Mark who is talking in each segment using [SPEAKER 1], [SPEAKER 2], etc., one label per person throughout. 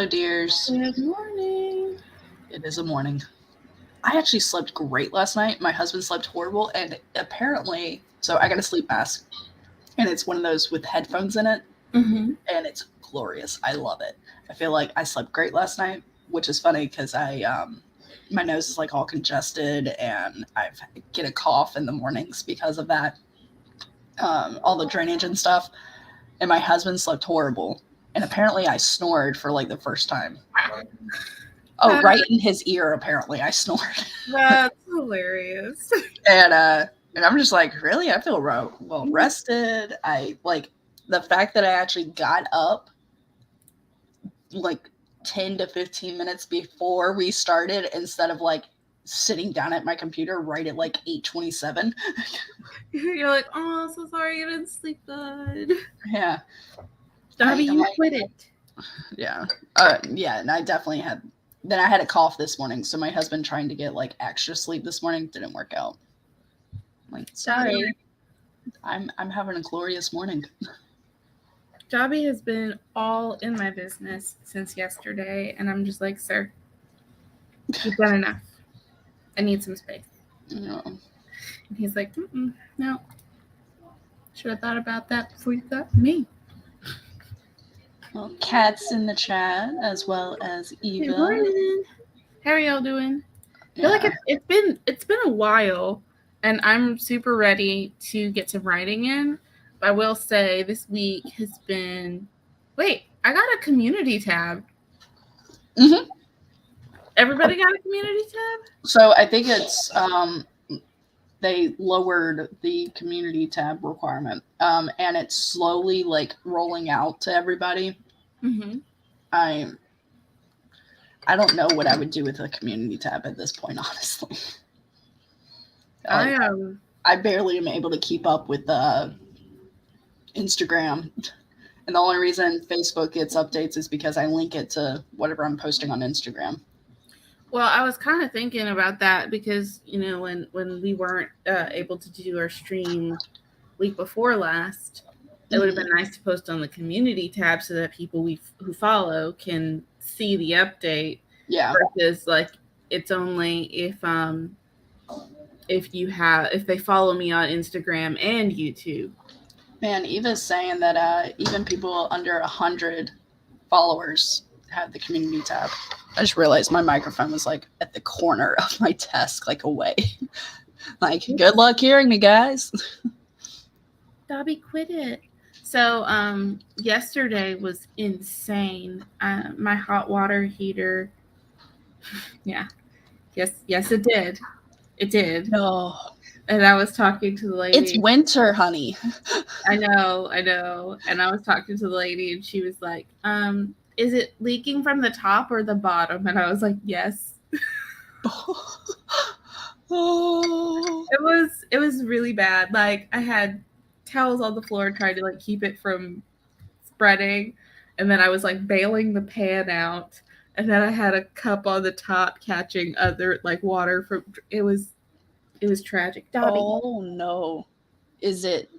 [SPEAKER 1] dears.
[SPEAKER 2] Good morning.
[SPEAKER 1] It is a morning. I actually slept great last night. My husband slept horrible, and apparently, so I got a sleep mask, and it's one of those with headphones in it,
[SPEAKER 2] Mm-hmm.
[SPEAKER 1] and it's glorious. I love it. I feel like I slept great last night, which is funny because my nose is like all congested, and I get a cough in the mornings because of that, all the drainage and stuff. And my husband slept horrible, and apparently I snored for like the first time. Oh, right in his ear, apparently, I snored.
[SPEAKER 2] That's hilarious.
[SPEAKER 1] And I'm just like, really? I feel well rested. I like the fact that I actually got up like 10 to 15 minutes before we started instead of like sitting down at my computer right at like 8:27.
[SPEAKER 2] You're like, oh, so sorry you didn't sleep good.
[SPEAKER 1] Yeah.
[SPEAKER 2] Dobby, you quit it.
[SPEAKER 1] Yeah. Yeah, and I definitely had then I had a cough this morning, so my husband trying to get like extra sleep this morning didn't work out. Like, sorry. I'm having a glorious morning.
[SPEAKER 2] Dobby has been all in my business since yesterday, and I'm just like, sir, you've done enough. I need some space.
[SPEAKER 1] No.
[SPEAKER 2] And he's like, no. Should have thought about that before you got me.
[SPEAKER 1] Well, Kat's in the chat as well as Eva.
[SPEAKER 2] Good morning. How are y'all doing? I feel like it's been a while, and I'm super ready to get some writing in. But I will say this week has been. Wait, I got a community tab.
[SPEAKER 1] Mm-hmm.
[SPEAKER 2] Everybody got a community tab?
[SPEAKER 1] So I think it's they lowered the community tab requirement, and it's slowly like rolling out to everybody.
[SPEAKER 2] Mm-hmm.
[SPEAKER 1] I don't know what I would do with a community tab at this point, honestly. I barely am able to keep up with Instagram, and the only reason Facebook gets updates is because I link it to whatever I'm posting on Instagram.
[SPEAKER 2] Well, I was kind of thinking about that because, when we weren't able to do our stream week before last, it would have been nice to post on the community tab so that people who follow can see the update.
[SPEAKER 1] Yeah.
[SPEAKER 2] Versus like it's only if they follow me on Instagram and YouTube.
[SPEAKER 1] Man, Eva's saying that even people under 100 followers have the community tab. I just realized my microphone was like at the corner of my desk, like away. Like, good luck hearing me, guys.
[SPEAKER 2] Dobby, quit it. So yesterday was insane. My hot water heater. Yeah. Yes, it did. It did.
[SPEAKER 1] No.
[SPEAKER 2] And I was talking to the lady.
[SPEAKER 1] It's winter, honey.
[SPEAKER 2] I know. And I was talking to the lady, and she was like, is it leaking from the top or the bottom? And I was like, yes.
[SPEAKER 1] Oh.
[SPEAKER 2] It was really bad. Like, I had towels on the floor trying to like keep it from spreading, and then I was like bailing the pan out, and then I had a cup on the top catching other like water from it was tragic. Dobby.
[SPEAKER 1] Oh no. Is it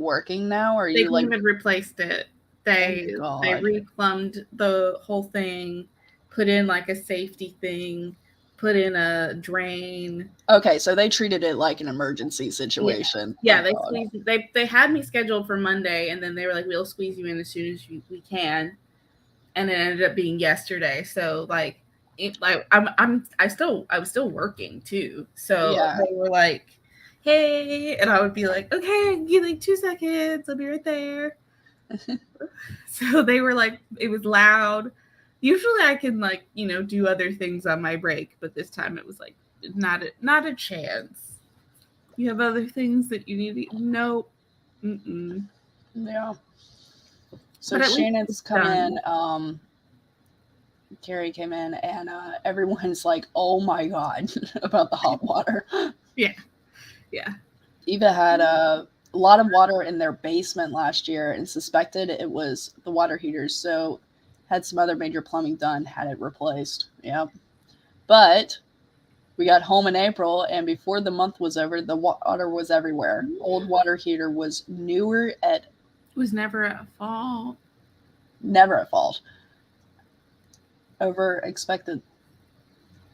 [SPEAKER 1] working now, or are
[SPEAKER 2] they
[SPEAKER 1] you like
[SPEAKER 2] even replaced it? They replumbed the whole thing, put in like a safety thing, put in a drain.
[SPEAKER 1] Okay, so they treated it like an emergency situation.
[SPEAKER 2] Yeah, they had me scheduled for Monday, and then they were like, "We'll squeeze you in as soon as we can," and it ended up being yesterday. So like, I was still working too. So
[SPEAKER 1] yeah.
[SPEAKER 2] They were like, "Hey," and I would be like, "Okay, give me 2 seconds. I'll be right there." So they were like, it was loud. Usually I can like, do other things on my break, but this time it was like not a chance. You have other things that you need to no.
[SPEAKER 1] Yeah. So Shannon's come in, Carrie came in, and everyone's like, oh my God, about the hot water.
[SPEAKER 2] Yeah.
[SPEAKER 1] Eva had a lot of water in their basement last year and suspected it was the water heaters, so had some other major plumbing done, had it replaced. Yeah. But we got home in April, and before the month was over, the water was everywhere. Old water heater was newer at...
[SPEAKER 2] It was never at fault.
[SPEAKER 1] Never at fault. over expected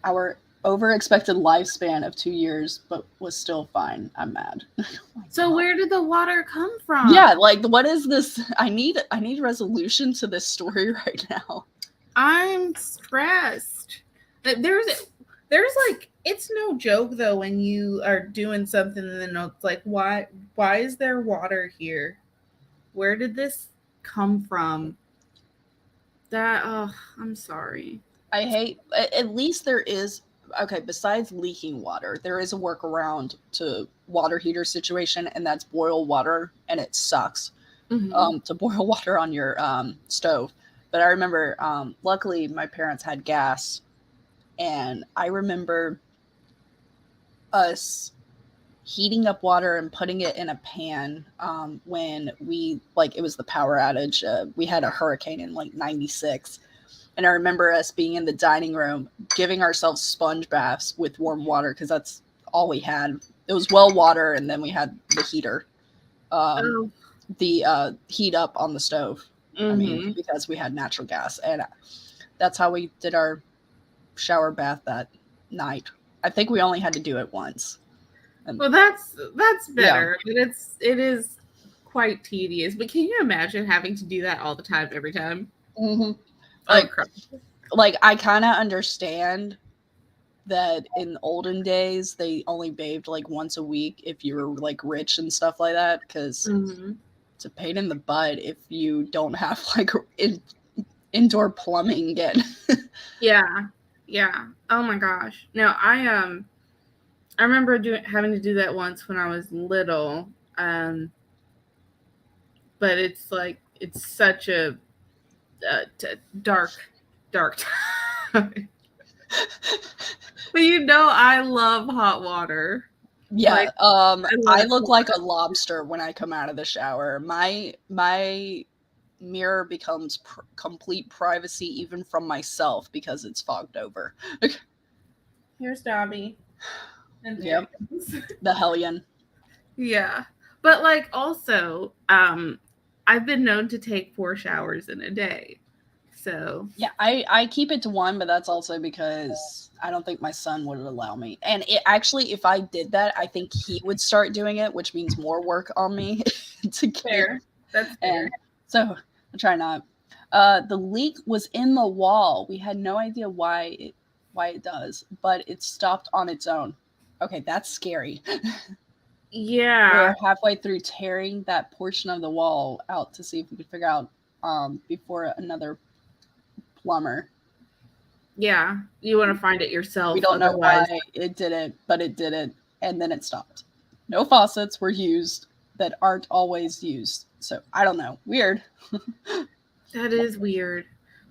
[SPEAKER 1] our over expected lifespan of 2 years, but was still fine. I'm mad. Oh
[SPEAKER 2] So
[SPEAKER 1] God.
[SPEAKER 2] where did the water come from?
[SPEAKER 1] Yeah, like what is this? I need resolution to this story right now.
[SPEAKER 2] I'm stressed. There's like, it's no joke though when you are doing something and then it's like, why is there water here? Where did this come from? That, oh, I'm sorry.
[SPEAKER 1] I hate. At least there is okay. Besides leaking water, there is a workaround to water heater situation, and that's boil water, and it sucks. To boil water on your stove. But I remember, luckily, my parents had gas, and I remember us heating up water and putting it in a pan when it was the power outage. We had a hurricane in like 96. And I remember us being in the dining room, giving ourselves sponge baths with warm water because that's all we had. It was well water, and then we had the heater. The heat up on the stove. I mean, because we had natural gas, and that's how we did our shower bath that night. I think we only had to do it once.
[SPEAKER 2] And, well, that's better, yeah. But it is quite tedious. But can you imagine having to do that all the time, every time?
[SPEAKER 1] Mm-hmm. Like I kind of understand that in the olden days they only bathed like once a week if you were like rich and stuff like that, because it's a pain in the butt if you don't have like indoor plumbing yet.
[SPEAKER 2] Yeah. Oh my gosh. No, I remember having to do that once when I was little. But it's like, it's such a dark time. But I love hot water.
[SPEAKER 1] Yeah, like, I look like a lobster when I come out of the shower. My mirror becomes complete privacy even from myself because it's fogged over.
[SPEAKER 2] Here's Dobby.
[SPEAKER 1] And yep, the hellion.
[SPEAKER 2] Yeah, but like also, I've been known to take 4 showers in a day. So
[SPEAKER 1] yeah, I keep it to 1, but that's also because I don't think my son would allow me. And actually, if I did that, I think he would start doing it, which means more work on me to get.
[SPEAKER 2] Fair. That's fair.
[SPEAKER 1] And so I try not. The leak was in the wall. We had no idea why it does, but it stopped on its own. Okay, that's scary.
[SPEAKER 2] Yeah.
[SPEAKER 1] We were halfway through tearing that portion of the wall out to see if we could figure out before another plumber.
[SPEAKER 2] Yeah, you want to find it yourself.
[SPEAKER 1] We don't know why it didn't, but it did it, and then it stopped. No faucets were used that aren't always used, so I don't know. Weird.
[SPEAKER 2] That is weird.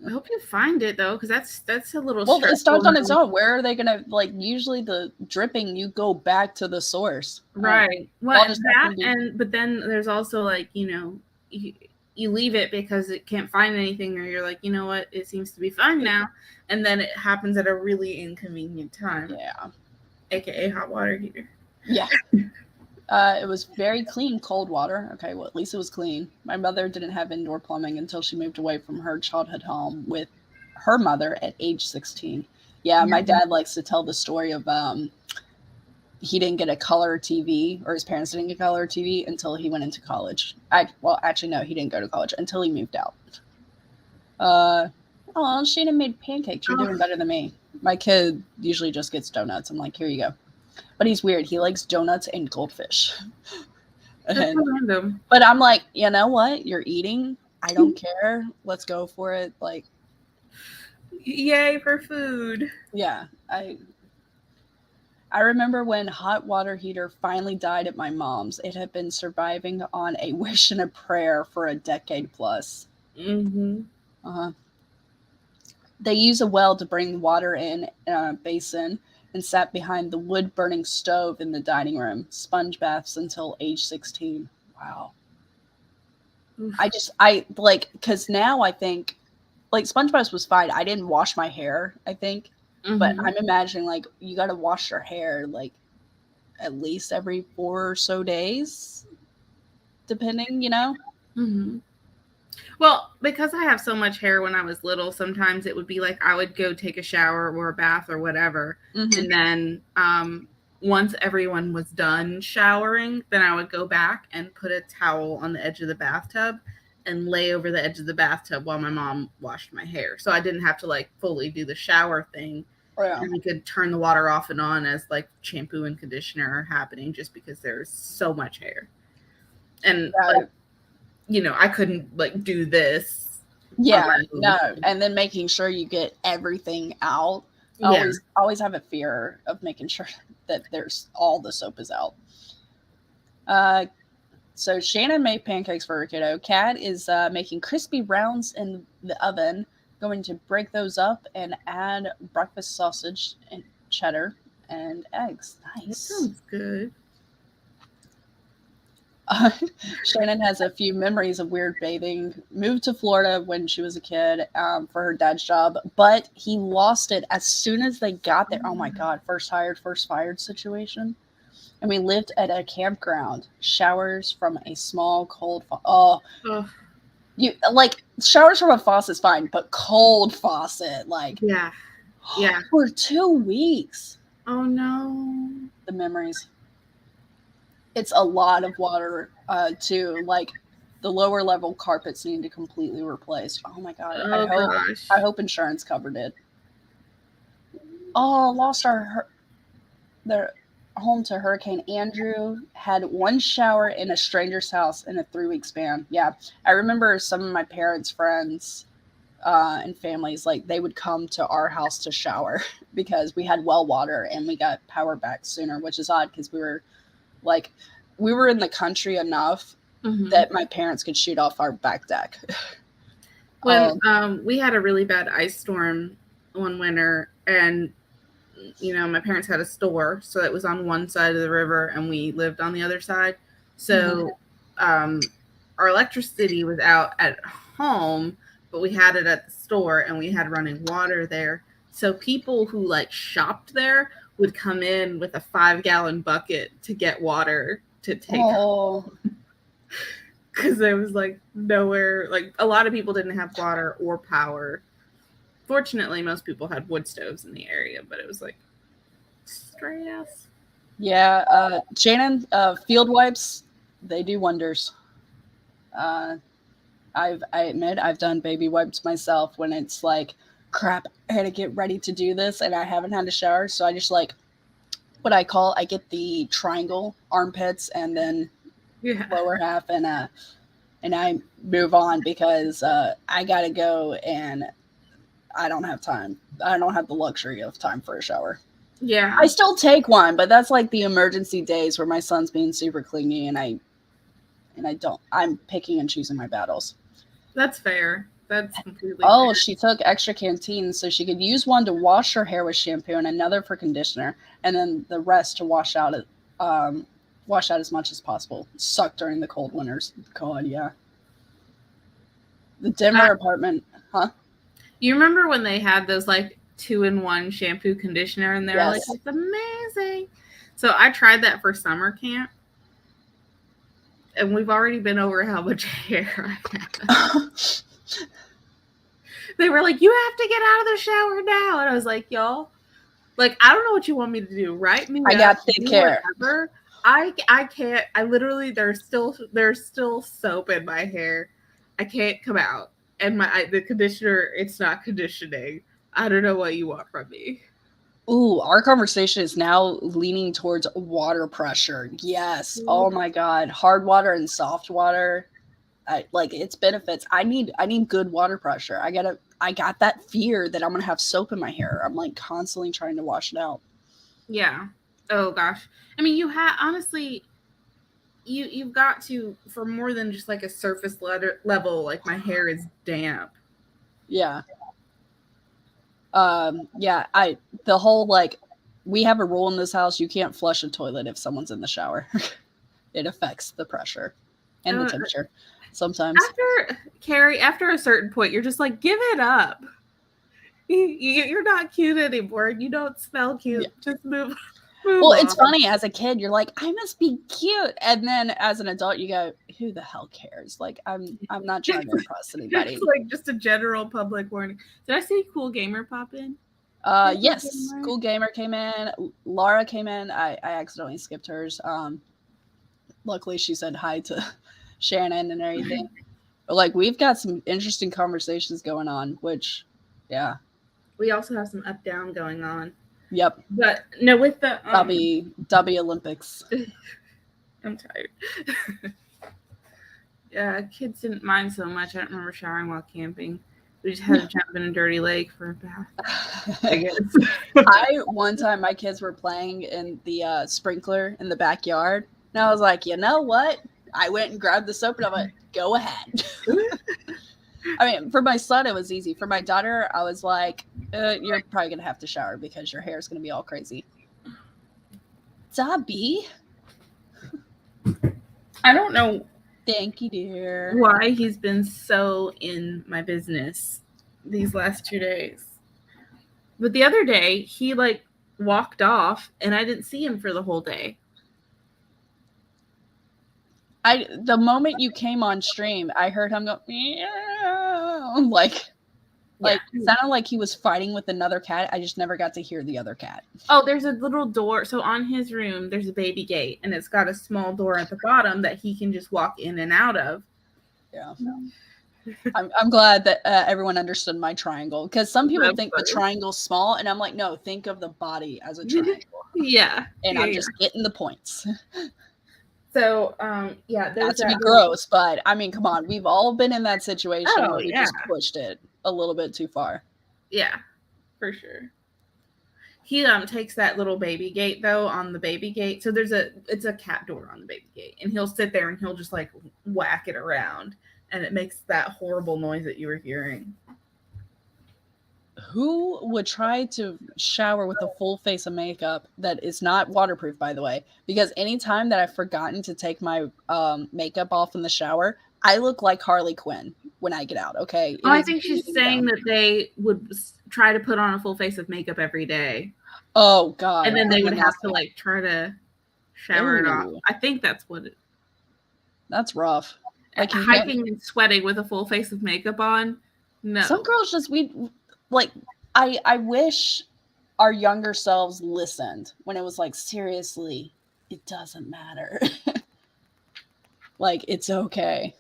[SPEAKER 2] I hope you find it though, because that's a little.
[SPEAKER 1] Well, it stopped on its own. Where are they gonna usually the dripping? You go back to the source,
[SPEAKER 2] right? Well, but then there's also like you leave it because it can't find anything, or you're like, you know what, it seems to be fine now, and then it happens at a really inconvenient time.
[SPEAKER 1] Yeah,
[SPEAKER 2] aka hot water heater.
[SPEAKER 1] Yeah. It was very clean, cold water. Okay, well, at least it was clean. My mother didn't have indoor plumbing until she moved away from her childhood home with her mother at age 16. Yeah, my dad likes to tell the story of he didn't get a color TV, or his parents didn't get color TV until he went into college. Actually, no, he didn't go to college until he moved out. Shayna made pancakes. You're doing better than me. My kid usually just gets donuts. I'm like, here you go. But he's weird. He likes donuts and goldfish.
[SPEAKER 2] That's random.
[SPEAKER 1] But I'm like, you know what? You're eating. I don't care. Let's go for it. Like,
[SPEAKER 2] yay for food.
[SPEAKER 1] Yeah. I remember when hot water heater finally died at my mom's. It had been surviving on a wish and a prayer for a decade plus. They use a well to bring water in a basin, and sat behind the wood-burning stove in the dining room. Sponge baths until age 16. Wow. Because now I think, like, sponge baths was fine. I didn't wash my hair, I think. But I'm imagining, like, you got to wash your hair, like, at least every 4 or so days, depending,
[SPEAKER 2] Well, because I have so much hair when I was little, sometimes it would be like I would go take a shower or a bath or whatever.
[SPEAKER 1] Mm-hmm.
[SPEAKER 2] And then once everyone was done showering, then I would go back and put a towel on the edge of the bathtub and lay over the edge of the bathtub while my mom washed my hair. So I didn't have to like fully do the shower thing.
[SPEAKER 1] Yeah.
[SPEAKER 2] And I could turn the water off and on as like shampoo and conditioner are happening just because there's so much hair. And like, you know, I couldn't like do this.
[SPEAKER 1] Yeah, no. And then making sure you get everything out.
[SPEAKER 2] Yeah.
[SPEAKER 1] Always have a fear of making sure that there's all the soap is out. So Shannon made pancakes for her kiddo. Kat is making crispy rounds in the oven. Going to break those up and add breakfast sausage and cheddar and eggs. Nice.
[SPEAKER 2] That sounds good.
[SPEAKER 1] Shannon has a few memories of weird bathing. Moved to Florida when she was a kid for her dad's job, but he lost it as soon as they got there. Oh my God, first hired, first fired situation. And we lived at a campground. Showers from a small cold you like showers from a faucet's fine, but cold faucet, like
[SPEAKER 2] yeah.
[SPEAKER 1] for 2 weeks.
[SPEAKER 2] Oh no.
[SPEAKER 1] The memories. It's a lot of water too. Like the lower level carpets need to completely replaced. Oh my God. I hope insurance covered it. Oh, lost their home to Hurricane Andrew. Had one shower in a stranger's house in a 3-week span. Yeah. I remember some of my parents' friends and families, like they would come to our house to shower because we had well water and we got power back sooner, which is odd because we were in the country enough that my parents could shoot off our back deck.
[SPEAKER 2] When we had a really bad ice storm one winter, and you know, my parents had a store, so it was on one side of the river and we lived on the other side. So our electricity was out at home, but we had it at the store and we had running water there. So people who like shopped there would come in with a 5-gallon bucket to get water to take home. Because there was like nowhere, like a lot of people didn't have water or power. Fortunately, most people had wood stoves in the area, but it was like stress.
[SPEAKER 1] Yeah, Shannon, field wipes, they do wonders. I admit I've done baby wipes myself when it's like, crap, I had to get ready to do this and I haven't had a shower, so I just like I get the triangle armpits and then lower half and I move on because I gotta go and I don't have time. I don't have the luxury of time for a shower.
[SPEAKER 2] Yeah.
[SPEAKER 1] I still take one, but that's like the emergency days where my son's being super clingy and I'm picking and choosing my battles.
[SPEAKER 2] That's fair. That's completely
[SPEAKER 1] fair.
[SPEAKER 2] Fair.
[SPEAKER 1] She took extra canteens so she could use one to wash her hair with shampoo and another for conditioner, and then the rest to wash out as much as possible. Suck during the cold winters. God, yeah. The Denver apartment, huh?
[SPEAKER 2] You remember when they had those like 2-in-1 shampoo conditioner and they're like, it's amazing. So I tried that for summer camp. And we've already been over how much hair I have. They were like, you have to get out of the shower now. And I was like, y'all, like, I don't know what you want me to do. Right?
[SPEAKER 1] I got thick hair.
[SPEAKER 2] Whatever. I can't. I literally, there's still soap in my hair. I can't come out. And the conditioner, it's not conditioning. I don't know what you want from me.
[SPEAKER 1] Ooh, our conversation is now leaning towards water pressure. Yes. Oh my God. Hard water and soft water. Like its benefits. I need good water pressure. I got that fear that I'm going to have soap in my hair. I'm like constantly trying to wash it out.
[SPEAKER 2] Yeah. Oh gosh. I mean, honestly, you've got to, for more than just like a surface level, like my hair is damp.
[SPEAKER 1] Yeah. The whole, like, we have a rule in this house, you can't flush a toilet if someone's in the shower. It affects the pressure and the temperature sometimes.
[SPEAKER 2] After a certain point, you're just like, give it up. You're not cute anymore. You don't smell cute. Yeah. Just move.
[SPEAKER 1] Well, it's funny, as a kid, you're like, I must be cute. And then as an adult, you go, who the hell cares? Like, I'm not trying to impress anybody.
[SPEAKER 2] It's like just a general public warning. Did I see Cool Gamer pop in?
[SPEAKER 1] Yes, Cool Gamer came in. Laura came in. I accidentally skipped hers. Luckily she said hi to Shannon and everything. But like, we've got some interesting conversations going on, which, yeah.
[SPEAKER 2] We also have some up down going on.
[SPEAKER 1] Yep.
[SPEAKER 2] But no, with the
[SPEAKER 1] Dubby Olympics.
[SPEAKER 2] I'm tired. Yeah, kids didn't mind so much. I don't remember showering while camping. We just had to jump in a dirty lake for a bath, I guess.
[SPEAKER 1] One time my kids were playing in the sprinkler in the backyard, and I was like, you know what? I went and grabbed the soap and I went, go ahead. I mean, for my son, it was easy. For my daughter, I was like, you're probably going to have to shower because your hair is going to be all crazy. Dobby?
[SPEAKER 2] I don't know.
[SPEAKER 1] Thank you, dear.
[SPEAKER 2] Why he's been so in my business these last 2 days. But the other day, he like walked off and I didn't see him for the whole day.
[SPEAKER 1] The moment you came on stream, I heard him go, meow, like sounded like he was fighting with another cat. I just never got to hear the other cat.
[SPEAKER 2] Oh, there's a little door. So on his room, there's a baby gate, and it's got a small door at the bottom that he can just walk in and out of.
[SPEAKER 1] Yeah. I'm glad that everyone understood my triangle, because some people think the triangle's small, and I'm like, no, think of the body as a triangle.
[SPEAKER 2] Yeah.
[SPEAKER 1] And I'm just getting the points.
[SPEAKER 2] So, yeah.
[SPEAKER 1] Not to be gross, but I mean, come on. We've all been in that situation where we just pushed it a little bit too far.
[SPEAKER 2] Yeah, for sure. He takes that little baby gate, though, on the baby gate. So it's a cat door on the baby gate. And he'll sit there and he'll just, like, whack it around. And it makes that horrible noise that you were hearing.
[SPEAKER 1] Who would try to shower with a full face of makeup that is not waterproof, by the way? Because anytime that I've forgotten to take my makeup off in the shower, I look like Harley Quinn when I get out, okay?
[SPEAKER 2] I think she's saying that they would try to put on a full face of makeup every day.
[SPEAKER 1] Oh, God.
[SPEAKER 2] And then they would have to, like, try to shower it off. I think that's what it...
[SPEAKER 1] That's rough.
[SPEAKER 2] Like, hiking and sweating with a full face of makeup on? No.
[SPEAKER 1] Some girls just... Like, I wish our younger selves listened when it was like, seriously, it doesn't matter. Like, it's okay.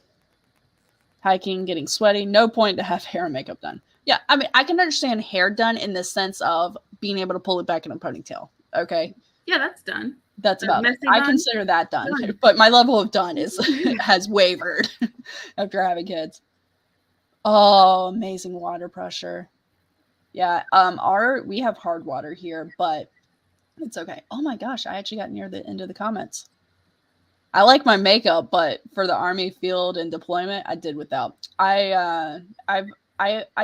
[SPEAKER 1] Hiking, getting sweaty, no point to have hair and makeup done. Yeah, I mean, I can understand hair done in the sense of being able to pull it back in a ponytail, okay?
[SPEAKER 2] Yeah, that's done.
[SPEAKER 1] That's about it. I consider that done. But my level of done has wavered after having kids. Oh, amazing water pressure. Yeah, we have hard water here, but it's okay. Oh my gosh, I actually got near the end of the comments. I like my makeup, but for the Army field and deployment, I did without. I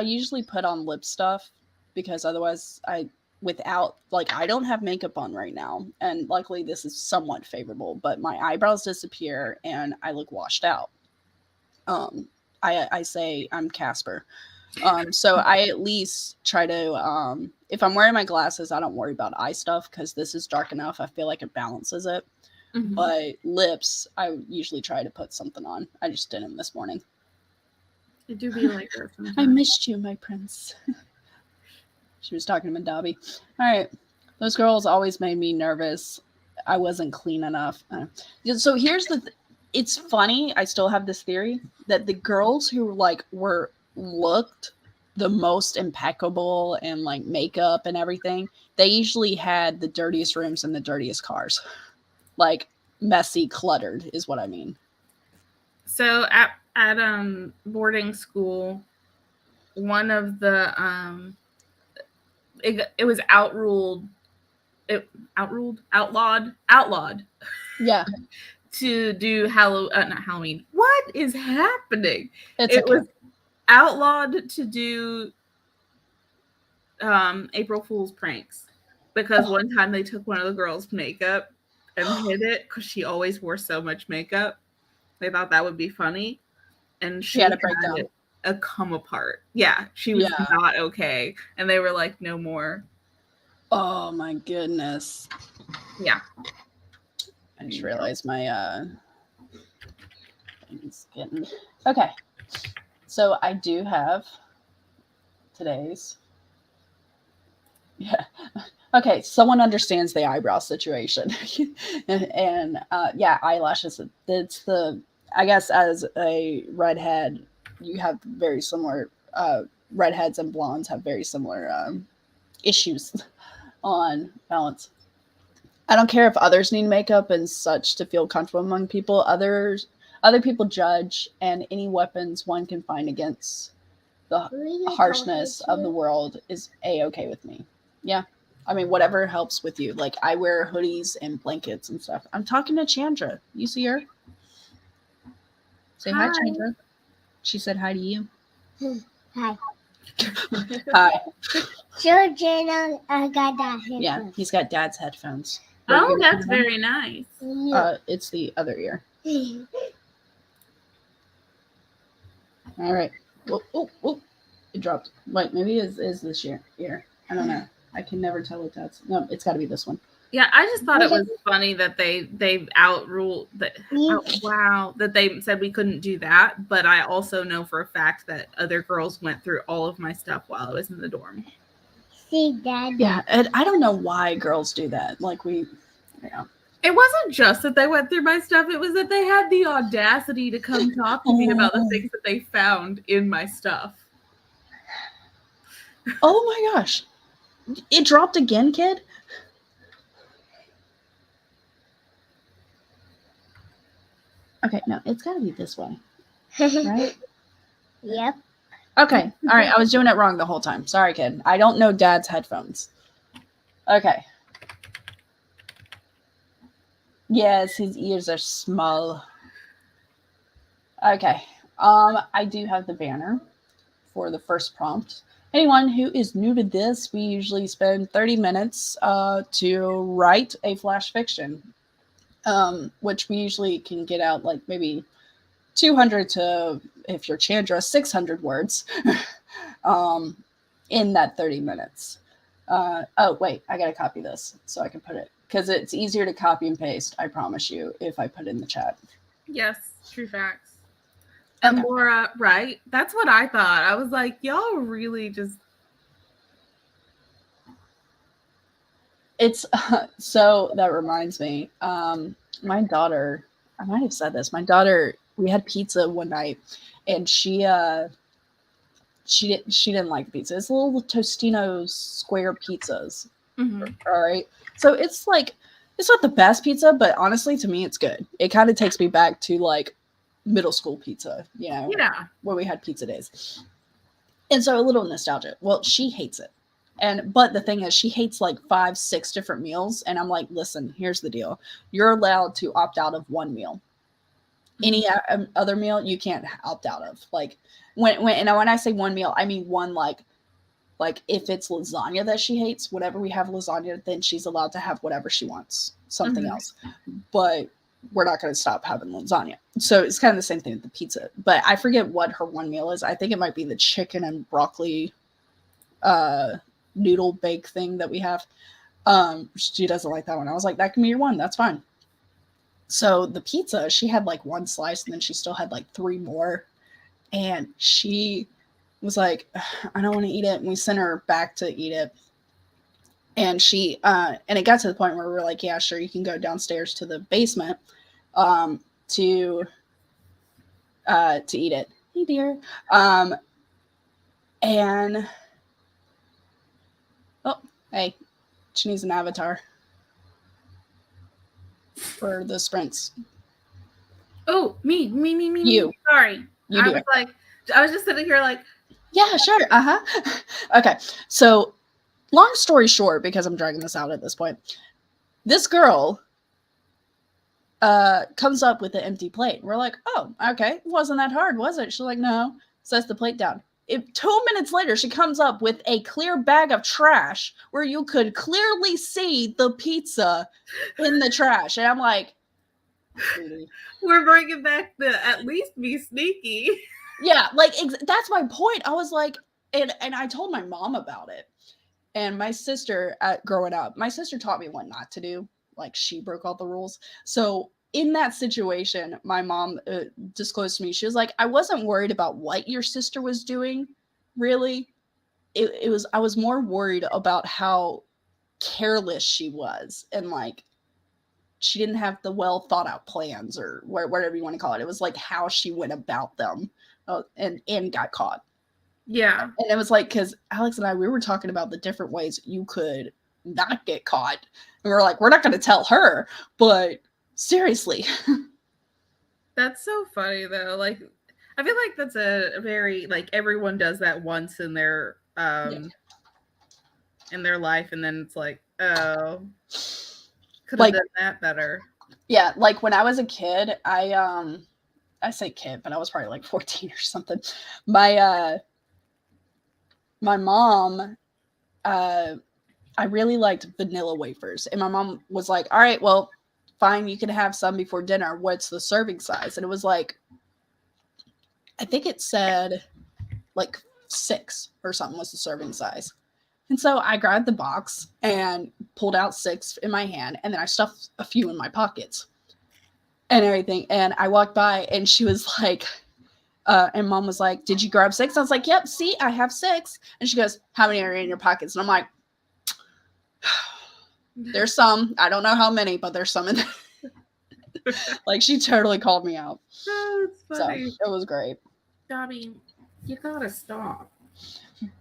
[SPEAKER 1] usually put on lip stuff because otherwise I don't have makeup on right now, and luckily this is somewhat favorable, but my eyebrows disappear and I look washed out. I say I'm Casper. So I at least try to, if I'm wearing my glasses, I don't worry about eye stuff because this is dark enough. I feel like it balances it. Mm-hmm. But lips, I usually try to put something on. I just didn't this morning.
[SPEAKER 2] I do be like that sometimes.
[SPEAKER 1] I missed you, my prince. She was talking to Dobby. All right. Those girls always made me nervous. I wasn't clean enough. So here's it's funny. I still have this theory that the girls who looked the most impeccable and like makeup and everything, they usually had the dirtiest rooms and the dirtiest cars. Like messy, cluttered is what I mean.
[SPEAKER 2] So at boarding school, one of the it was outlawed.
[SPEAKER 1] Yeah.
[SPEAKER 2] To do not Halloween. What is happening?
[SPEAKER 1] It
[SPEAKER 2] was outlawed to do April Fool's pranks because one time they took one of the girls' makeup and hid it because she always wore so much makeup. They thought that would be funny, and she had a come apart. Yeah, she was not okay, and they were like, "No more."
[SPEAKER 1] Oh my goodness!
[SPEAKER 2] Yeah.
[SPEAKER 1] I just realized my thing's getting okay. So I do have today's. Yeah. Okay, someone understands the eyebrow situation, and yeah, eyelashes. It's the I guess as a redhead, you have very similar. Redheads and blondes have very similar issues on balance. I don't care if others need makeup and such to feel comfortable among people. Other people judge, and any weapons one can find against the harshness of the world is a-okay with me. Yeah. I mean, whatever helps with you. Like, I wear hoodies and blankets and stuff. I'm talking to Chandra. You see her? Say hi, Chandra. She said hi to you.
[SPEAKER 3] Hi.
[SPEAKER 1] Hi.
[SPEAKER 3] Show Jenna, I got that headphones.
[SPEAKER 1] Yeah, he's got dad's headphones.
[SPEAKER 2] Oh, that's very nice.
[SPEAKER 1] It's the other ear. All right. Oh, it dropped. Wait, maybe it is this ear. I don't know. I can never tell if that's. No, it's got to be this one.
[SPEAKER 2] Yeah, I just thought it was funny that they outruled that. Wow, that they said we couldn't do that. But I also know for a fact that other girls went through all of my stuff while I was in the dorm.
[SPEAKER 3] See, Dad.
[SPEAKER 1] Yeah, and I don't know why girls do that. Like yeah.
[SPEAKER 2] It wasn't just that they went through my stuff. It was that they had the audacity to come talk to me about the things that they found in my stuff.
[SPEAKER 1] Oh my gosh. It dropped again, kid? Okay, no, it's got to be this way. Right?
[SPEAKER 3] Yep.
[SPEAKER 1] Okay. All right. I was doing it wrong the whole time. Sorry, kid. I don't know dad's headphones. Okay. Yes, his ears are small. Okay. I do have the banner for the first prompt. Anyone who is new to this, we usually spend 30 minutes to write a flash fiction, which we usually can get out like maybe 200 to, if you're Chandra, 600 words in that 30 minutes. Oh, wait, I got to copy this so I can put it, because it's easier to copy and paste, I promise you, if I put it in the chat.
[SPEAKER 2] Yes, true facts. And okay. Laura, right? That's what I thought. I was like, y'all really just...
[SPEAKER 1] It's, so that reminds me, my daughter, I might have said this, my daughter, we had pizza one night, and she didn't like pizza. It's little Tostino's square pizzas.
[SPEAKER 2] Mm-hmm.
[SPEAKER 1] All right. So it's like, it's not the best pizza, but honestly, to me, it's good. It kind of takes me back to like middle school pizza, you know,
[SPEAKER 2] yeah,
[SPEAKER 1] where we had pizza days. And so a little nostalgia. Well, she hates it. But the thing is, she hates like 5-6 different meals. And I'm like, listen, here's the deal. You're allowed to opt out of one meal. Any other meal you can't opt out of. Like when I say one meal, I mean one, like if it's lasagna that she hates, whenever we have lasagna, then she's allowed to have whatever she wants, something else. But we're not going to stop having lasagna. So it's kind of the same thing with the pizza. But I forget what her one meal is. I think it might be the chicken and broccoli noodle bake thing that we have. She doesn't like that one. I was like, that can be your one. That's fine. So the pizza, she had like one slice, and then she still had like 3 more. And she was like, I don't want to eat it. And we sent her back to eat it. And she, and it got to the point where we were like, yeah, sure, you can go downstairs to the basement to eat it. Hey, dear. And, oh, hey, she needs an avatar for the sprints.
[SPEAKER 2] Oh, me.
[SPEAKER 1] You.
[SPEAKER 2] Sorry.
[SPEAKER 1] You do.
[SPEAKER 2] I was just sitting here like,
[SPEAKER 1] yeah, sure. Okay. So long story short, because I'm dragging this out at this point, this girl comes up with an empty plate. We're like, oh, okay. Wasn't that hard, was it? She's like, no. Sets the plate down. 2 minutes later, she comes up with a clear bag of trash where you could clearly see the pizza in the trash. And I'm like,
[SPEAKER 2] we're bringing back the at least be sneaky.
[SPEAKER 1] Yeah, like that's my point. I was like, and I told my mom about it. And my sister, growing up, my sister taught me what not to do. like she broke all the rules. So in that situation, my mom disclosed to me, she was like, I wasn't worried about what your sister was doing, really. It was, I was more worried about how careless she was, and like she didn't have the well thought out plans, or whatever you want to call it. It was like how she went about them, and got caught.
[SPEAKER 2] Yeah.
[SPEAKER 1] And it was like, because Alex and I, we were talking about the different ways you could not get caught. And we were like, we're not going to tell her, but seriously.
[SPEAKER 2] That's so funny though. Like, I feel like that's a very, like, everyone does that once in their in their life, and then it's like, oh, could have
[SPEAKER 1] Like,
[SPEAKER 2] done that better.
[SPEAKER 1] yeah, like when I was a kid, I say kid, but I was probably like 14 or something. My mom, I really liked vanilla wafers, and my mom was like, all right, well, fine, you can have some before dinner. What's the serving size? And it was like, I think it said like 6 or something was the serving size. And so I grabbed the box and pulled out 6 in my hand, and then I stuffed a few in my pockets and everything. And I walked by, and she was like, and mom was like, did you grab 6? I was like, yep, see, I have 6. And she goes, how many are in your pockets? And I'm like, there's some. I don't know how many, but there's some in there. Like, she totally called me out.
[SPEAKER 2] Oh, that's funny.
[SPEAKER 1] So it was great.
[SPEAKER 2] Dobby, you gotta stop.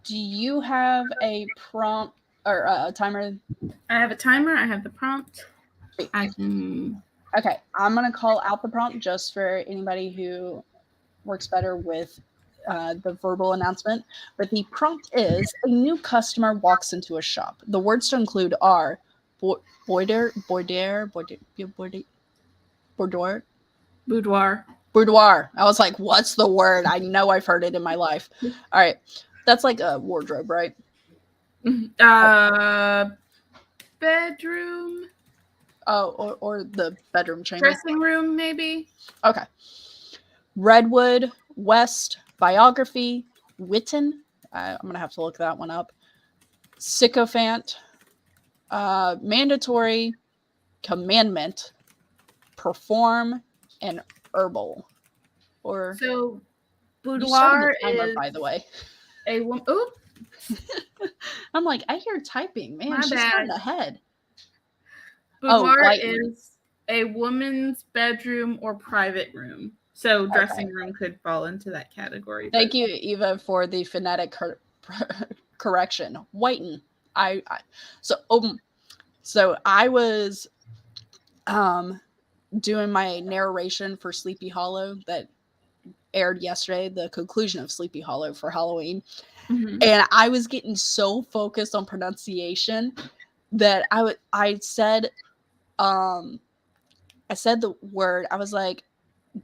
[SPEAKER 1] Do you have a prompt or a timer?
[SPEAKER 2] I have a timer. I have the prompt. I can.
[SPEAKER 1] Okay, I'm going to call out the prompt just for anybody who works better with the verbal announcement. But the prompt is, a new customer walks into a shop. The words to include are boudoir, boudoir. I was like, what's the word? I know I've heard it in my life. All right. That's like a wardrobe, right?
[SPEAKER 2] Bedroom.
[SPEAKER 1] Oh, or the bedroom chamber.
[SPEAKER 2] Dressing room, maybe.
[SPEAKER 1] Okay. Redwood, West, biography, Witten. I'm going to have to look that one up. Sycophant, mandatory, commandment, perform, and herbal. Or
[SPEAKER 2] so,
[SPEAKER 1] boudoir timer,
[SPEAKER 2] is,
[SPEAKER 1] by the way.
[SPEAKER 2] A woman. Oh,
[SPEAKER 1] I'm like, I hear typing, man. She's going ahead.
[SPEAKER 2] Boudoir is a woman's bedroom or private room. So dressing room could fall into that category.
[SPEAKER 1] Thank you, Eva, for the phonetic correction. Whiten. So I was doing my narration for Sleepy Hollow that aired yesterday, the conclusion of Sleepy Hollow for Halloween. Mm-hmm. And I was getting so focused on pronunciation that I said the word, I was like,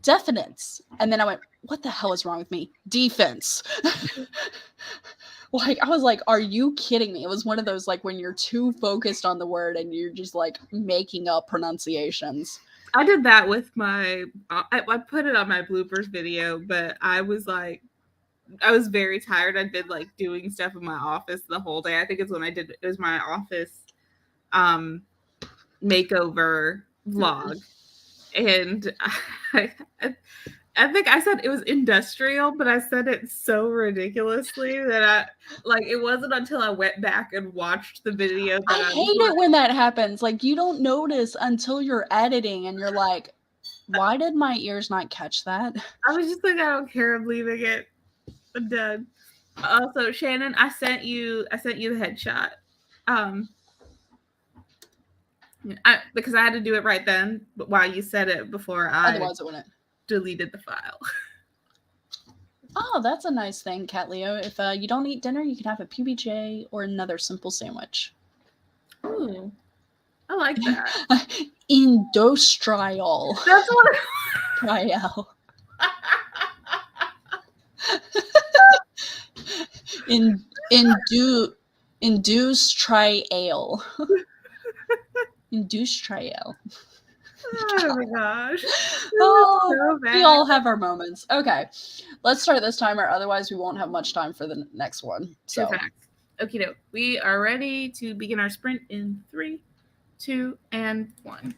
[SPEAKER 1] defense. And then I went, what the hell is wrong with me? Defense. Like, I was like, are you kidding me? It was one of those, like, when you're too focused on the word and you're just, like, making up pronunciations.
[SPEAKER 2] I did that with my, I put it on my bloopers video, but I was like, I was very tired. I'd been, like, doing stuff in my office the whole day. I think it's when it was my office makeover vlog. And I think I said it was industrial, but I said it so ridiculously that it wasn't until I went back and watched the video that
[SPEAKER 1] I hate it when that happens. Like, you don't notice until you're editing and you're like, why did my ears not catch that?
[SPEAKER 2] I was just like, I don't care. I'm leaving it. I'm done. Also, Shannon, I sent you the headshot. Because I had to do it right then, but while you said it before
[SPEAKER 1] otherwise it wouldn't.
[SPEAKER 2] Deleted the file.
[SPEAKER 1] Oh, that's a nice thing, Cat Leo. If you don't eat dinner, you can have a PBJ or another simple sandwich.
[SPEAKER 2] Ooh, I like that.
[SPEAKER 1] Industrial.
[SPEAKER 2] That's what
[SPEAKER 1] Trial. Induce trial. Induce trial.
[SPEAKER 2] Oh my gosh.
[SPEAKER 1] Oh,
[SPEAKER 2] so
[SPEAKER 1] we all have our moments. Okay, let's start this timer. Otherwise, we won't have much time for the next one. So,
[SPEAKER 2] okay, we are ready to begin our sprint in 3, 2, and 1.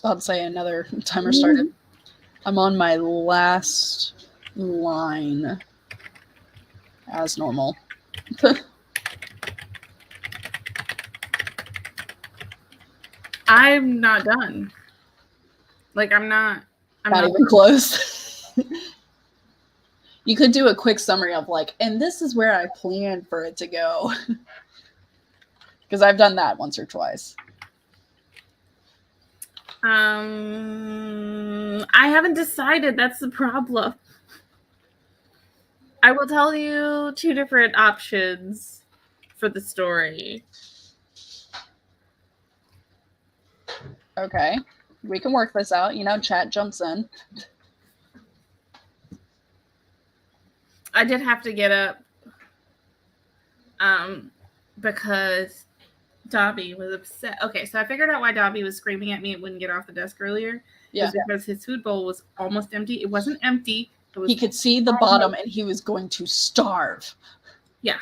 [SPEAKER 1] about to say another timer started. I'm on my last line as normal.
[SPEAKER 2] I'm not done. Like, I'm not
[SPEAKER 1] even close. You could do a quick summary of like, and this is where I planned for it to go. Because I've done that once or twice.
[SPEAKER 2] I haven't decided. That's the problem. I will tell you 2 different options for the story.
[SPEAKER 1] Okay. We can work this out. You know, chat jumps in.
[SPEAKER 2] I did have to get up because Dobby was upset. Okay, so I figured out why Dobby was screaming at me and wouldn't get off the desk earlier.
[SPEAKER 1] Yeah.
[SPEAKER 2] It was because his food bowl was almost empty. It wasn't empty.
[SPEAKER 1] He could see the bottom and he was going to starve.
[SPEAKER 2] Yeah.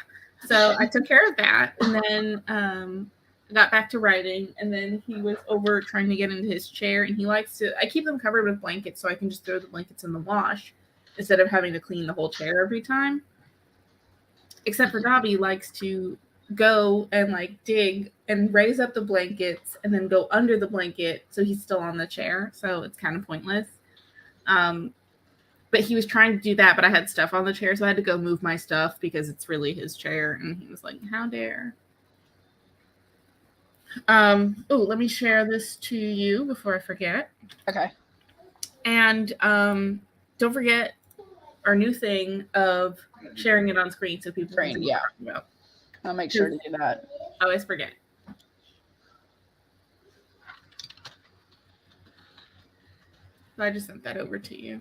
[SPEAKER 2] So I took care of that, and then I got back to writing, and then he was over trying to get into his chair, and he likes to, I keep them covered with blankets so I can just throw the blankets in the wash instead of having to clean the whole chair every time. Except for Dobby likes to go and like dig and raise up the blankets and then go under the blanket so he's still on the chair. So it's kind of pointless. But he was trying to do that, but I had stuff on the chair, so I had to go move my stuff because it's really his chair. And he was like, how dare. Let me share this to you before I forget.
[SPEAKER 1] Okay.
[SPEAKER 2] And don't forget our new thing of sharing it on screen so people can see what we're talking about.
[SPEAKER 1] I'll make sure to do that.
[SPEAKER 2] I always forget. So I just sent that over to you.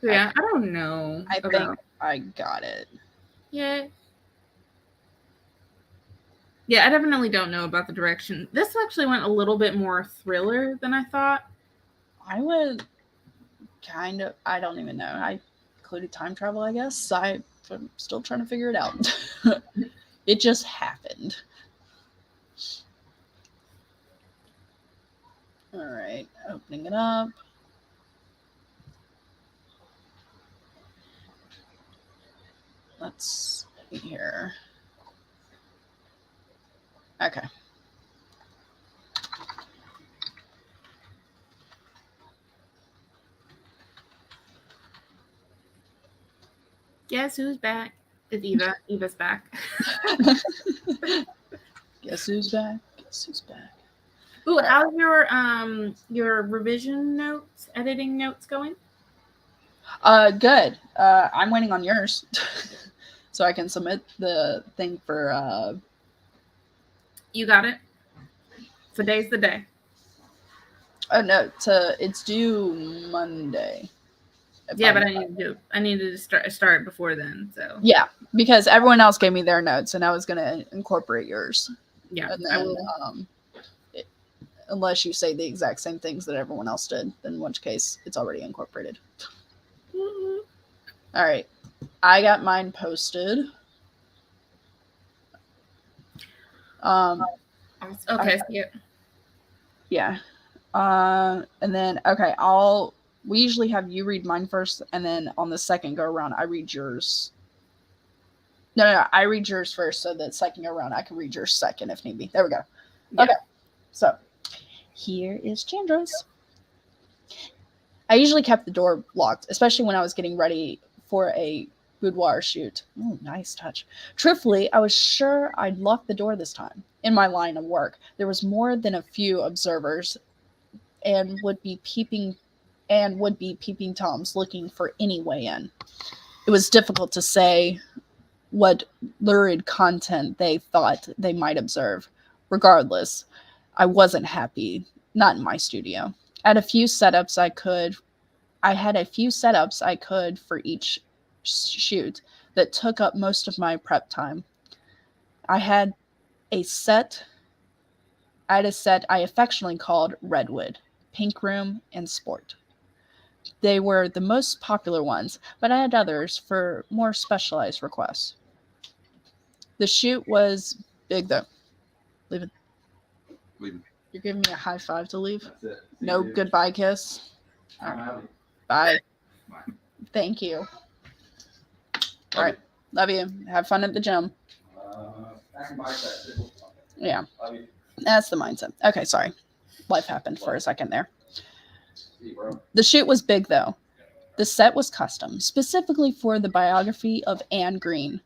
[SPEAKER 2] Yeah, I don't know.
[SPEAKER 1] I think I got it.
[SPEAKER 2] Yeah. Yeah, I definitely don't know about the direction. This actually went a little bit more thriller than I thought.
[SPEAKER 1] I went kind of, I don't even know. I included time travel, I guess. I'm still trying to figure it out. It just happened. All right, opening it up. Let's see here. Okay.
[SPEAKER 2] Guess who's back? It's Eva. Eva's back.
[SPEAKER 1] Guess who's back? Guess who's back?
[SPEAKER 2] Ooh, how's your revision notes, editing notes going?
[SPEAKER 1] Good. I'm waiting on yours. So I can submit the thing for
[SPEAKER 2] You got it? Today's the day.
[SPEAKER 1] Oh no, it's due Monday.
[SPEAKER 2] Yeah, but I needed to start before then. So
[SPEAKER 1] yeah, because everyone else gave me their notes, and I was gonna incorporate yours.
[SPEAKER 2] Yeah,
[SPEAKER 1] and then,
[SPEAKER 2] I will.
[SPEAKER 1] Unless you say the exact same things that everyone else did, in which case it's already incorporated.
[SPEAKER 2] Mm-hmm.
[SPEAKER 1] All right, I got mine posted.
[SPEAKER 2] Okay.
[SPEAKER 1] Yeah. And then we usually have you read mine first, and then on the second go around I read yours. No, I read yours first, so that second go around I can read yours second if need be. There we go. Yeah. Okay. So here is Chandra's. I usually kept the door locked, especially when I was getting ready for a boudoir shoot. Oh, nice touch. Truthfully, I was sure I'd lock the door this time. In my line of work, there was more than a few observers and would be peeping Toms looking for any way in. It was difficult to say what lurid content they thought they might observe. Regardless, I wasn't happy, not in my studio. I had a few setups I could for each shoot that took up most of my prep time. I had a set I had a set I affectionately called Redwood, Pink Room, and Sport. They were the most popular ones, but I had others for more specialized requests. The shoot was big though. Leave it.
[SPEAKER 4] Leaving.
[SPEAKER 1] You're giving me a high five to leave?
[SPEAKER 4] That's it. See
[SPEAKER 1] No
[SPEAKER 4] you, dude.
[SPEAKER 1] goodbye kiss?
[SPEAKER 4] I'm out.
[SPEAKER 1] Bye.
[SPEAKER 4] Bye.
[SPEAKER 1] Thank you.
[SPEAKER 4] Love
[SPEAKER 1] All right.
[SPEAKER 4] you.
[SPEAKER 1] Love you. Have fun at the gym.
[SPEAKER 4] I can buy that.
[SPEAKER 1] Yeah.
[SPEAKER 4] Love you.
[SPEAKER 1] That's the mindset. Okay, sorry. Life happened for a second there.
[SPEAKER 4] See you, bro.
[SPEAKER 1] The shoot was big though. The set was custom, specifically for the biography of Anne Green.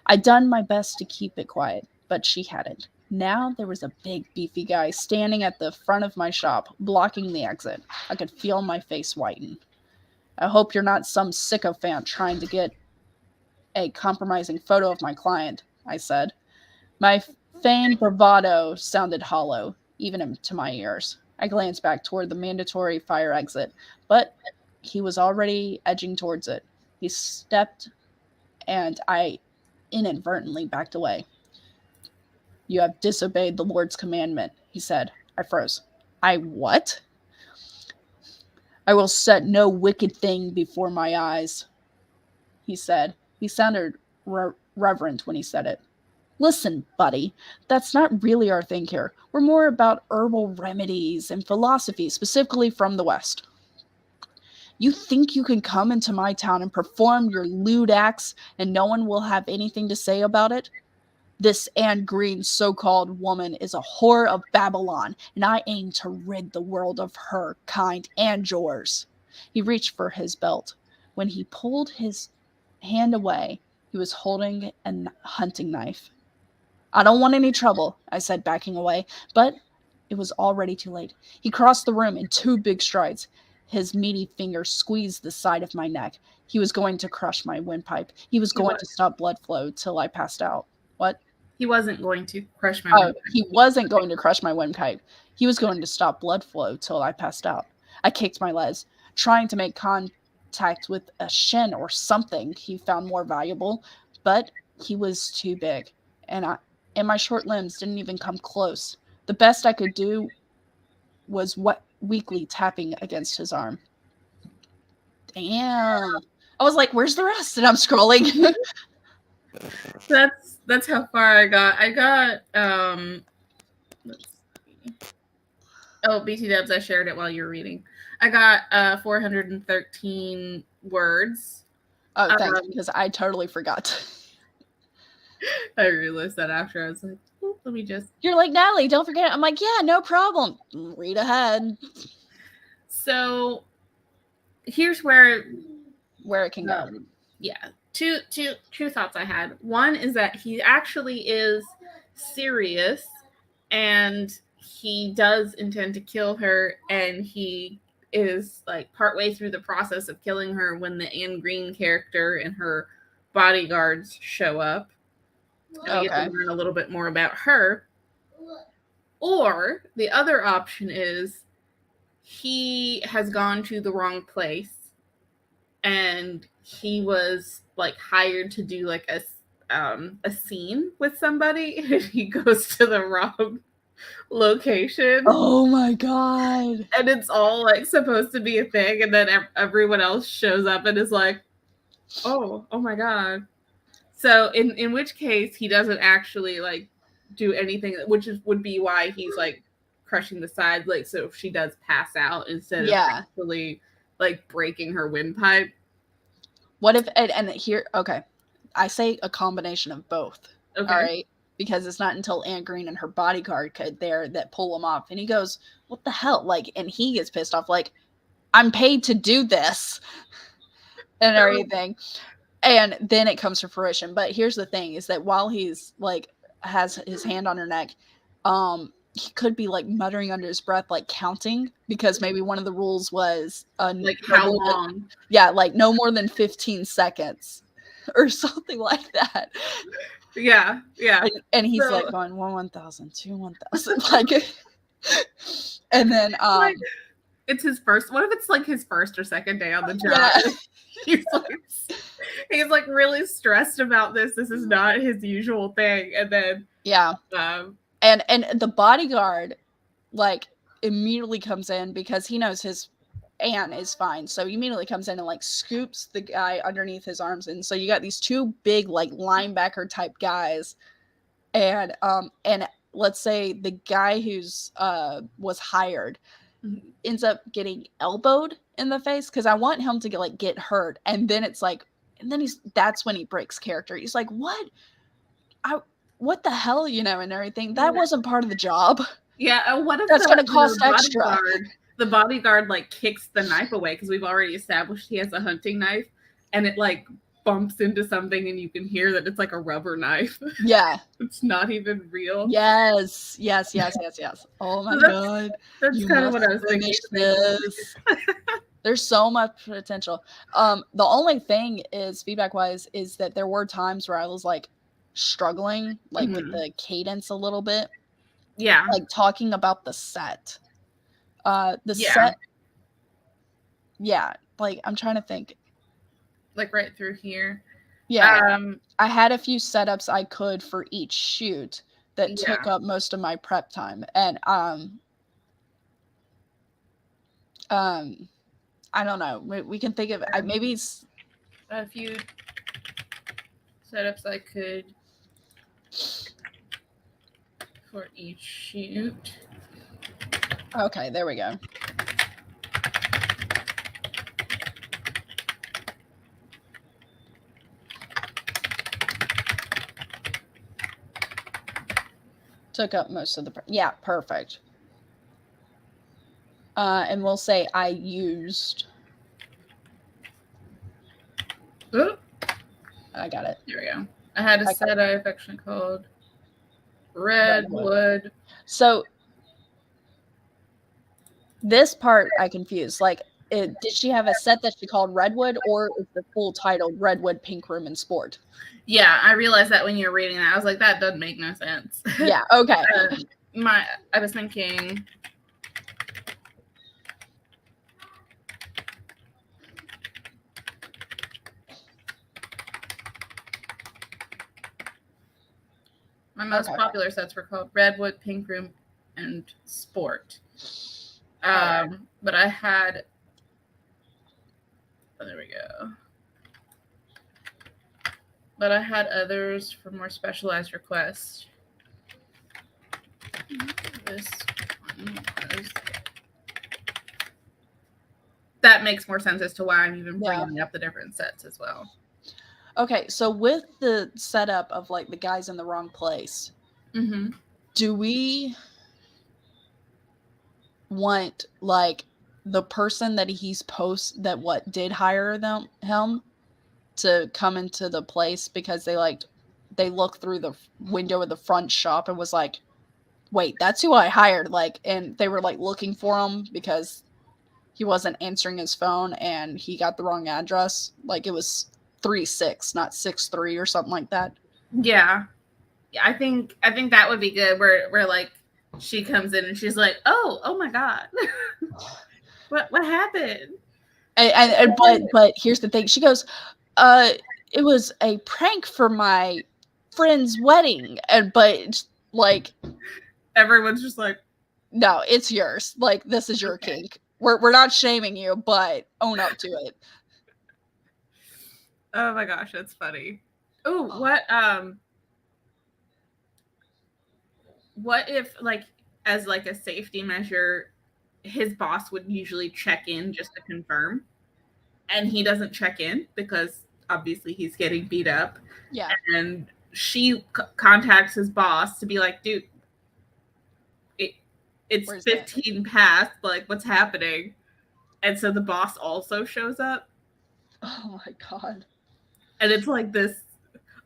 [SPEAKER 1] I'd done my best to keep it quiet, but she hadn't. Now there was a big, beefy guy standing at the front of my shop, blocking the exit. I could feel my face whiten. I hope you're not some sycophant trying to get a compromising photo of my client, I said. My feigned bravado sounded hollow, even to my ears. I glanced back toward the mandatory fire exit, but he was already edging towards it. He stepped, and I inadvertently backed away. You have disobeyed the Lord's commandment, he said. I froze. I what? I will set no wicked thing before my eyes, he said. He sounded reverent when he said it. Listen, buddy, that's not really our thing here. We're more about herbal remedies and philosophy, specifically from the West. You think you can come into my town and perform your lewd acts and no one will have anything to say about it? This Anne Green so-called woman is a whore of Babylon, and I aim to rid the world of her kind and yours. He reached for his belt. When he pulled his hand away, he was holding a hunting knife. I don't want any trouble, I said, backing away, but it was already too late. He crossed the room in 2 big strides. His meaty fingers squeezed the side of my neck. He was going to crush my windpipe. He was going to stop blood flow till I passed out. What?
[SPEAKER 2] He wasn't going to crush my
[SPEAKER 1] windpipe. He wasn't going to crush my windpipe. He was going to stop blood flow till I passed out. I kicked my legs, trying to make contact with a shin or something he found more valuable, but he was too big, and my short limbs didn't even come close. The best I could do was weakly tapping against his arm. Damn. I was like, where's the rest? And I'm scrolling.
[SPEAKER 2] That's how far I got. Let's see. Oh, BT Dubs, I shared it while you were reading. I got 413 words.
[SPEAKER 1] Oh, thanks, because I totally forgot.
[SPEAKER 2] I realized that after. I was like, let me just...
[SPEAKER 1] You're like, Natalie, don't forget. I'm like, yeah, no problem. Read ahead.
[SPEAKER 2] So here's where
[SPEAKER 1] it can go.
[SPEAKER 2] Yeah. Two thoughts I had. One is that he actually is serious and he does intend to kill her, and he is like partway through the process of killing her when the Anne Green character and her bodyguards show up. And we get to learn a little bit more about her. Or the other option is he has gone to the wrong place and he was like hired to do like a scene with somebody and he goes to the wrong location.
[SPEAKER 1] Oh my god.
[SPEAKER 2] And it's all like supposed to be a thing, and then everyone else shows up and is like, oh my god. So in which case he doesn't actually like do anything, which would be why he's like crushing the sides, like so she does pass out instead of actually like breaking her windpipe.
[SPEAKER 1] What if and here I say a combination of both. Okay. All right. Because it's not until Anne Green and her bodyguard that pull him off. And he goes, what the hell? Like, and he gets pissed off, like, I'm paid to do this. And everything. And then it comes to fruition. But here's the thing, is that while he's like has his hand on her neck, he could be like muttering under his breath, like counting, because maybe one of the rules was
[SPEAKER 2] like how long?
[SPEAKER 1] Like no more than 15 seconds or something like that.
[SPEAKER 2] Yeah.
[SPEAKER 1] And he's like going 1,000, 2 1,000, like, and then
[SPEAKER 2] like, it's his first. What if it's like his first or second day on the job? Yeah. He's like really stressed about this. This is not his usual thing, and then
[SPEAKER 1] and the bodyguard like immediately comes in because he knows his aunt is fine. So he immediately comes in and like scoops the guy underneath his arms. And so you got these two big like linebacker type guys. And let's say the guy who's was hired ends up getting elbowed in the face because I want him to get hurt. And then it's like, and then that's when he breaks character. He's like, what the hell, and everything. That wasn't part of the job.
[SPEAKER 2] Yeah, what if
[SPEAKER 1] that's going to cost extra?
[SPEAKER 2] The bodyguard like kicks the knife away because we've already established he has a hunting knife, and it like bumps into something, and you can hear that it's like a rubber knife.
[SPEAKER 1] Yeah,
[SPEAKER 2] it's not even real.
[SPEAKER 1] Yes. Oh my god,
[SPEAKER 2] that's kind of what I was thinking.
[SPEAKER 1] This. There's so much potential. The only thing is, feedback wise, is that there were times where I was like struggling, like with the cadence a little bit.
[SPEAKER 2] Yeah,
[SPEAKER 1] like talking about the set. Set. Yeah, like I'm trying to think.
[SPEAKER 2] Like right through here.
[SPEAKER 1] Yeah. I had a few setups I could for each shoot that took up most of my prep time. And I don't know. We can think of maybe
[SPEAKER 2] a few setups I could for each shoot.
[SPEAKER 1] Okay, there we go. Took up most of the perfect. And we'll say I used.
[SPEAKER 2] Ooh.
[SPEAKER 1] I got it.
[SPEAKER 2] There we go. I had a set I've actually called Redwood.
[SPEAKER 1] So this part I confused. Like, did she have a set that she called Redwood, or is the full title Redwood Pink Room and Sport?
[SPEAKER 2] Yeah, I realized that when you were reading that. I was like, that doesn't make no sense.
[SPEAKER 1] Yeah, okay.
[SPEAKER 2] I was thinking my most popular sets were called Redwood, Pink Room, and Sport. But I had there we go. But I had others for more specialized requests. This one was... That makes more sense as to why I'm even bringing up the different sets as well.
[SPEAKER 1] Okay, so with the setup of like the guys in the wrong place, do we want like the person that did hire him to come into the place because they looked through the window of the front shop and was like, wait, that's who I hired, like, and they were like looking for him because he wasn't answering his phone and he got the wrong address. Like it was 3-6, not 6-3 or something like that.
[SPEAKER 2] Yeah, I think that would be good. Where like she comes in and she's like, oh my god, what happened?
[SPEAKER 1] But here's the thing. She goes, it was a prank for my friend's wedding, but like
[SPEAKER 2] everyone's just like,
[SPEAKER 1] no, it's yours. Like this is your kink. We're not shaming you, but own up to it.
[SPEAKER 2] Oh my gosh, that's funny. Oh, what if like as like a safety measure, his boss would usually check in just to confirm, and he doesn't check in because obviously he's getting beat up.
[SPEAKER 1] Yeah.
[SPEAKER 2] And she contacts his boss to be like, dude, it's 15 past, like what's happening? And so the boss also shows up.
[SPEAKER 1] Oh my god.
[SPEAKER 2] And it's like this,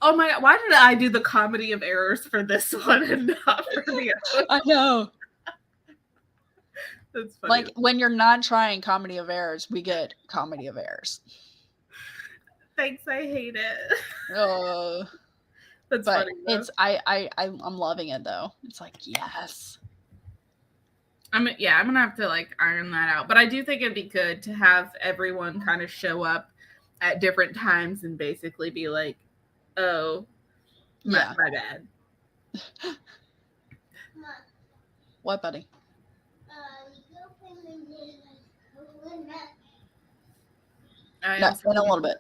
[SPEAKER 2] oh my god, why did I do the comedy of errors for this one and not for the other?
[SPEAKER 1] I know.
[SPEAKER 2] That's funny.
[SPEAKER 1] Like when you're not trying comedy of errors, we get comedy of errors.
[SPEAKER 2] Thanks, I hate it.
[SPEAKER 1] That's funny. It's I'm loving it though. It's like, yes.
[SPEAKER 2] I'm gonna have to like iron that out. But I do think it'd be good to have everyone kind of show up at different times and basically be like, oh, my bad.
[SPEAKER 1] What, buddy?
[SPEAKER 2] I
[SPEAKER 1] No,
[SPEAKER 2] also
[SPEAKER 1] in a little bit.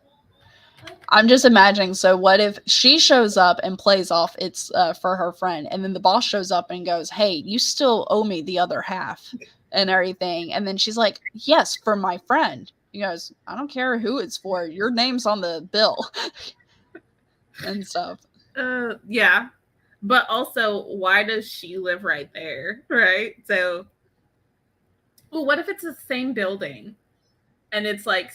[SPEAKER 1] I'm just imagining. So what if she shows up and plays off it's for her friend, and then the boss shows up and goes, "Hey, you still owe me the other half and everything." And then she's like, "Yes, for my friend." He goes, "I don't care who it's for. Your name's on the bill." And stuff.
[SPEAKER 2] Yeah. But also, why does she live right there? Right? So, well, what if it's the same building? And it's like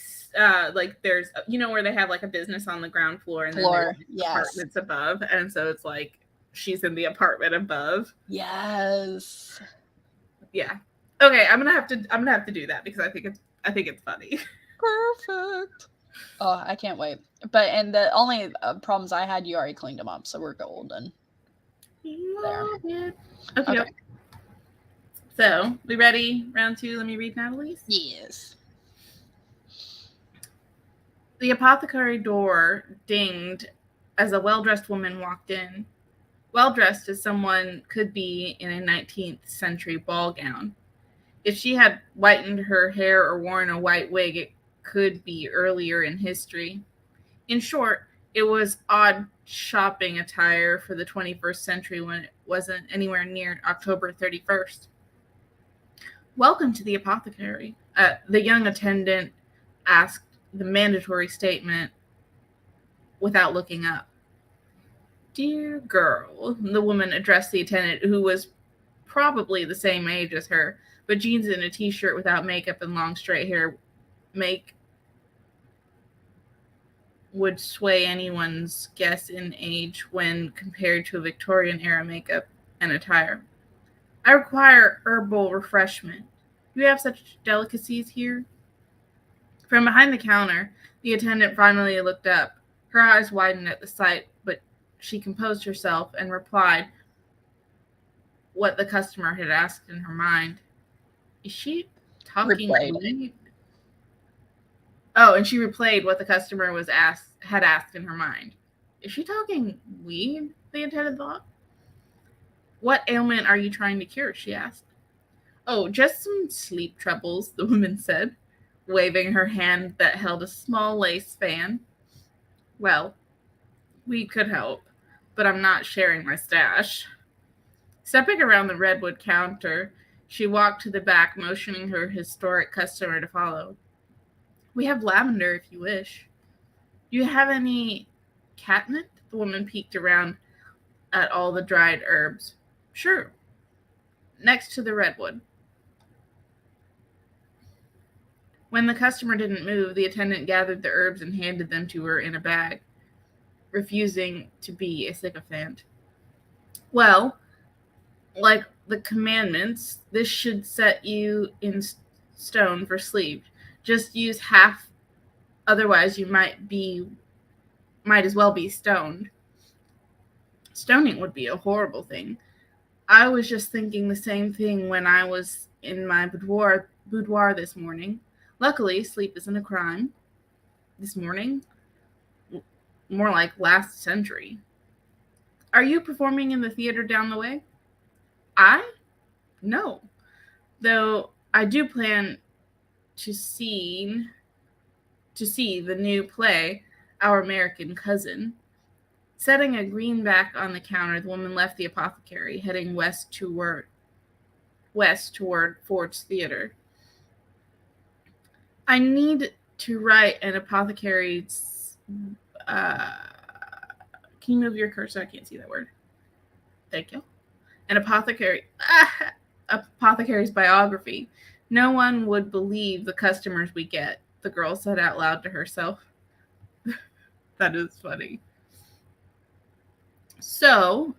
[SPEAKER 2] there's where they have like a business on the ground floor and then there's
[SPEAKER 1] Yes.
[SPEAKER 2] apartments above, and so it's like she's in the apartment above.
[SPEAKER 1] Yes.
[SPEAKER 2] Yeah. Okay, I'm gonna have to do that because I think it's funny.
[SPEAKER 1] Perfect. Oh, I can't wait. But and the only problems I had, you already cleaned them up, so we're golden. There.
[SPEAKER 2] Okay.
[SPEAKER 1] Okay.
[SPEAKER 2] So we ready? Round 2. Let me read Natalie's.
[SPEAKER 1] Yes.
[SPEAKER 2] The apothecary door dinged as a well-dressed woman walked in. Well-dressed as someone could be in a 19th century ball gown. If she had whitened her hair or worn a white wig, it could be earlier in history. In short, it was odd shopping attire for the 21st century when it wasn't anywhere near October 31st. Welcome to the apothecary. The young attendant asked the mandatory statement without looking up. Dear girl, the woman addressed the attendant, who was probably the same age as her, but jeans and a t-shirt without makeup and long straight hair would sway anyone's guess in age when compared to a Victorian era makeup and attire. I require herbal refreshment. Do you have such delicacies here? From behind the counter, the attendant finally looked up. Her eyes widened at the sight, but she composed herself and replied what the customer had asked in her mind. Is she talking weed? Oh, and she replayed what the customer had asked in her mind. Is she talking weed? The attendant thought. What ailment are you trying to cure? She asked. Oh, just some sleep troubles, the woman said, waving her hand that held a small lace fan. Well, we could help, but I'm not sharing my stash. Stepping around the redwood counter, she walked to the back, motioning her historic customer to follow. We have lavender if you wish. Do you have any catnip? The woman peeked around at all the dried herbs. Sure. Next to the redwood. When the customer didn't move, the attendant gathered the herbs and handed them to her in a bag, refusing to be a sycophant. Well, like the commandments, this should set you in stone for sleep. Just use half, otherwise you might as well be stoned. Stoning would be a horrible thing. I was just thinking the same thing when I was in my boudoir this morning. Luckily, sleep isn't a crime. This morning? More like last century. Are you performing in the theater down the way? I? No. Though I do plan to see the new play, Our American Cousin. Setting a greenback on the counter, the woman left the apothecary, heading west toward Ford's Theater. I need to write an apothecary's. Can you move your cursor? I can't see that word. Thank you. An apothecary's biography. No one would believe the customers we get, the girl said out loud to herself. That is funny. So,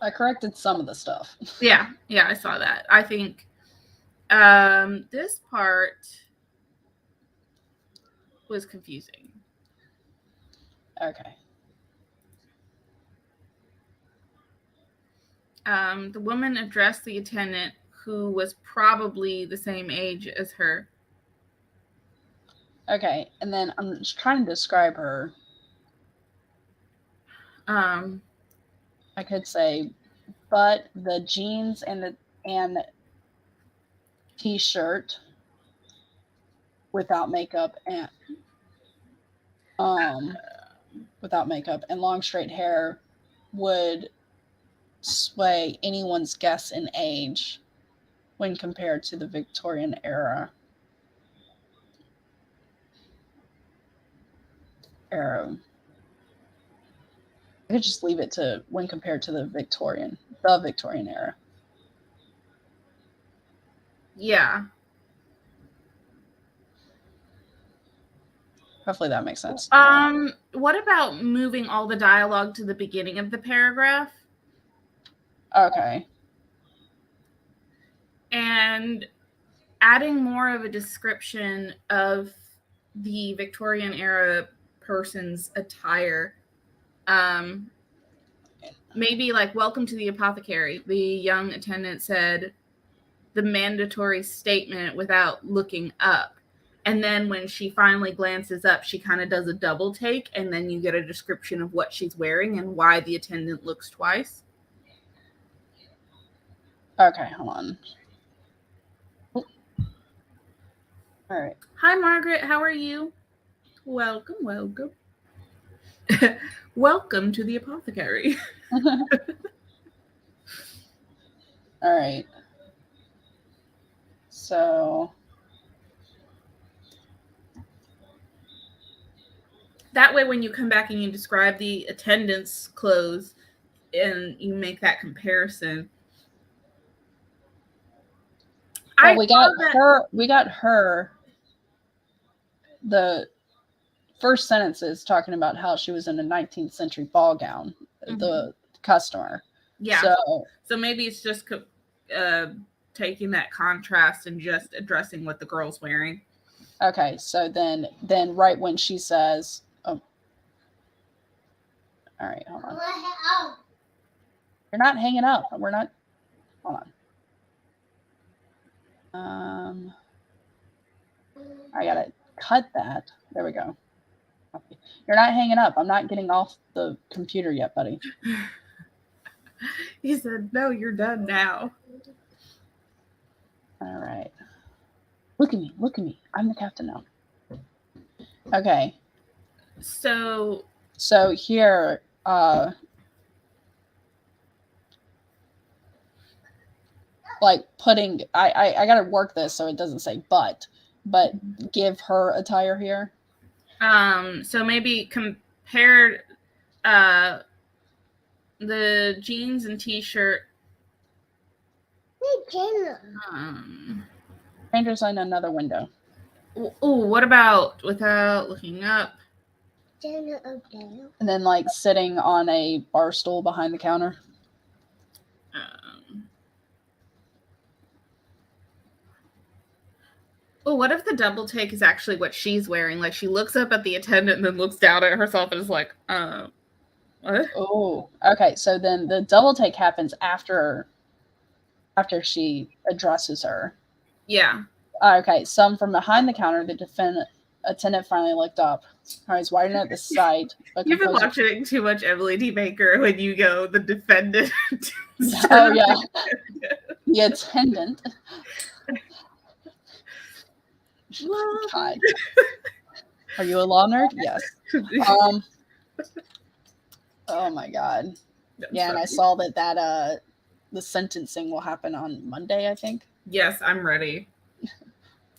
[SPEAKER 1] I corrected some of the stuff.
[SPEAKER 2] yeah, I saw that. I think this part was confusing.
[SPEAKER 1] Okay.
[SPEAKER 2] The woman addressed the attendant, who was probably the same age as her.
[SPEAKER 1] Okay, and then I'm just trying to describe her. I could say, but the jeans and the and t-shirt without makeup and long straight hair would sway anyone's guess in age when compared to the Victorian era. I could just leave it to when compared to the Victorian era.
[SPEAKER 2] Yeah.
[SPEAKER 1] Hopefully that makes sense.
[SPEAKER 2] What about moving all the dialogue to the beginning of the paragraph?
[SPEAKER 1] Okay.
[SPEAKER 2] And adding more of a description of the Victorian era person's attire. Maybe like, welcome to the apothecary. The young attendant said the mandatory statement without looking up. And then when she finally glances up, she kind of does a double take, and then you get a description of what she's wearing and why the attendant looks twice.
[SPEAKER 1] Okay, hold on. Oh. All right.
[SPEAKER 2] Hi, Margaret. How are you? Welcome, welcome. Welcome to the apothecary.
[SPEAKER 1] All right. So
[SPEAKER 2] that way, when you come back and you describe the attendant's clothes and you make that comparison.
[SPEAKER 1] well, we got her. The first sentence is talking about how she was in a 19th century ball gown, the customer.
[SPEAKER 2] Yeah. So maybe it's just taking that contrast and just addressing what the girl's wearing.
[SPEAKER 1] Okay, so then right when she says, oh, all right, hold on. You're not hanging up. We're not. Hold on. I gotta cut that. There we go. You're not hanging up. I'm not getting off the computer yet, buddy.
[SPEAKER 2] He said, no, you're done now.
[SPEAKER 1] All right. Look at me. I'm the captain now. Okay.
[SPEAKER 2] So
[SPEAKER 1] here, like putting, I gotta work this so it doesn't say but give her attire here.
[SPEAKER 2] So maybe compare the jeans and t-shirt.
[SPEAKER 1] Strangers in another window.
[SPEAKER 2] Oh, what about without looking up?
[SPEAKER 1] And then like sitting on a bar stool behind the counter.
[SPEAKER 2] Oh, what if the double take is actually what she's wearing? Like she looks up at the attendant and then looks down at herself and is like, what?
[SPEAKER 1] Oh, okay. So then the double take happens after she addresses her.
[SPEAKER 2] Yeah.
[SPEAKER 1] Okay. Some from behind the counter, the attendant finally looked up. Her eyes widened at the sight.
[SPEAKER 2] You've been watching too much Emily D. Baker when you go the defendant.
[SPEAKER 1] Oh yeah. The attendant. God. Are you a law nerd? Yes. Oh my God. Yeah, and I saw that the sentencing will happen on Monday, I think.
[SPEAKER 2] Yes, I'm ready.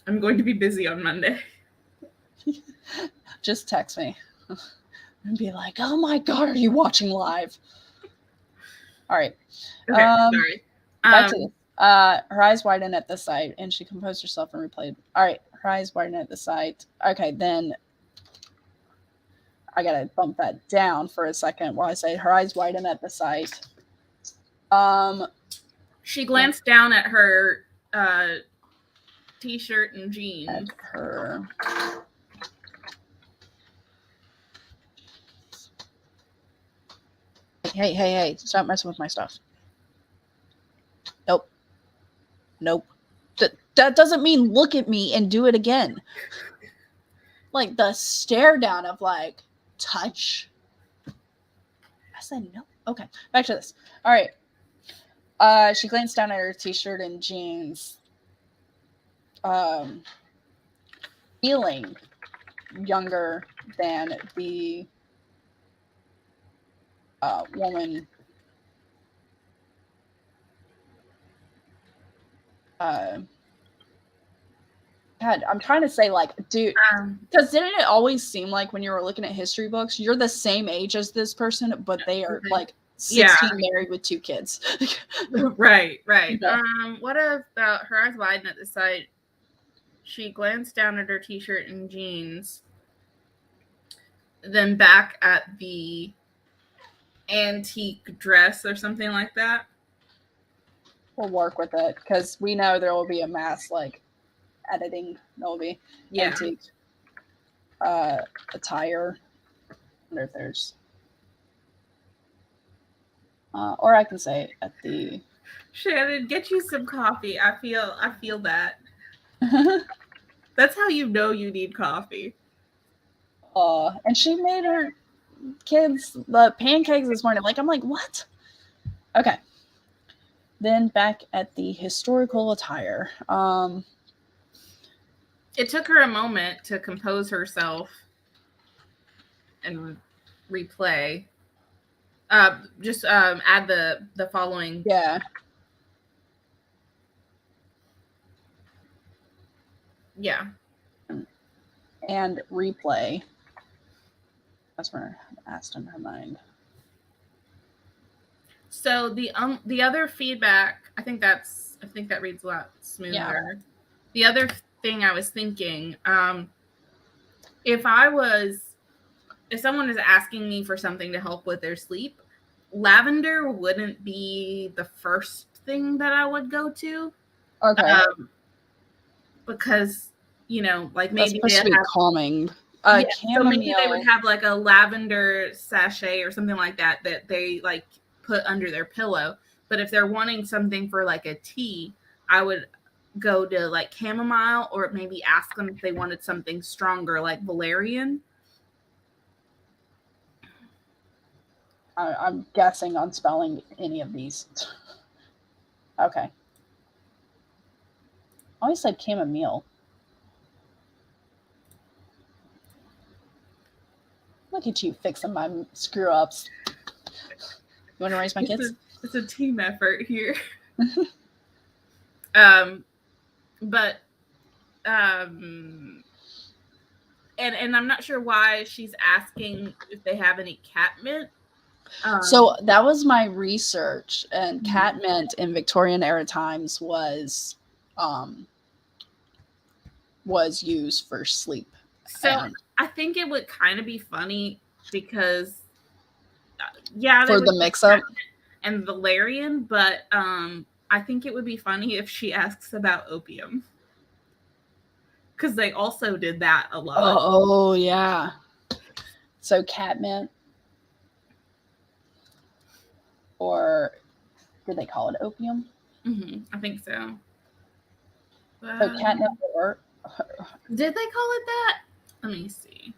[SPEAKER 2] I'm going to be busy on Monday.
[SPEAKER 1] Just text me and be like, "Oh my God, are you watching live?" All right.
[SPEAKER 2] Okay, sorry.
[SPEAKER 1] Back to this. Her eyes widened at the sight, and she composed herself and replayed. All right, her eyes widened at the sight. Okay, then I gotta bump that down for a second while I say her eyes widened at the sight.
[SPEAKER 2] She glanced down at her t-shirt and jeans.
[SPEAKER 1] At her. Hey! Stop messing with my stuff. Nope. That doesn't mean look at me and do it again. Like the stare down of like touch. I said no. Okay, back to this. All right. She glanced down at her t-shirt and jeans, feeling younger than the woman. God, I'm trying to say, like, dude, because didn't it always seem like when you were looking at history books, you're the same age as this person, but they are like 16, married with 2 kids.
[SPEAKER 2] Right.
[SPEAKER 1] Yeah.
[SPEAKER 2] What about her eyes widen at the sight? She glanced down at her t-shirt and jeans, then back at the antique dress or something like that.
[SPEAKER 1] We'll work with it because we know there will be a mass like editing. There will be antique attire. I wonder if there's, or I can say at the.
[SPEAKER 2] Shannon, get you some coffee. I feel that. That's how you know you need coffee.
[SPEAKER 1] And she made her kids the pancakes this morning. Like, I'm like, what? Okay. Then back at the historical attire.
[SPEAKER 2] It took her a moment to compose herself and replay. Just add the following.
[SPEAKER 1] Yeah.
[SPEAKER 2] Yeah.
[SPEAKER 1] And replay. That's where I asked in her mind.
[SPEAKER 2] So the other feedback, I think that reads a lot smoother. Yeah. The other thing I was thinking, if someone is asking me for something to help with their sleep, lavender wouldn't be the first thing that I would go to.
[SPEAKER 1] Okay.
[SPEAKER 2] Because, like maybe
[SPEAKER 1] that's supposed to be calming.
[SPEAKER 2] So maybe they would have like a lavender sachet or something like that they like put under their pillow. But if they're wanting something for like a tea, I would go to like chamomile, or maybe ask them if they wanted something stronger like valerian.
[SPEAKER 1] I'm guessing on spelling any of these. Okay. I always said chamomile. Look at you fixing my screw ups. You want to raise my kids?
[SPEAKER 2] It's a team effort here. But and I'm not sure why she's asking if they have any catmint.
[SPEAKER 1] So that was my research, and catmint in Victorian era times was used for sleep.
[SPEAKER 2] So I think it would kind of be funny because
[SPEAKER 1] for the mix-up
[SPEAKER 2] and valerian, but I think it would be funny if she asks about opium, because they also did that a lot.
[SPEAKER 1] Oh yeah. So catmint, or did they call it opium?
[SPEAKER 2] I think so.
[SPEAKER 1] So catnip, or
[SPEAKER 2] did they call it that? Let me see.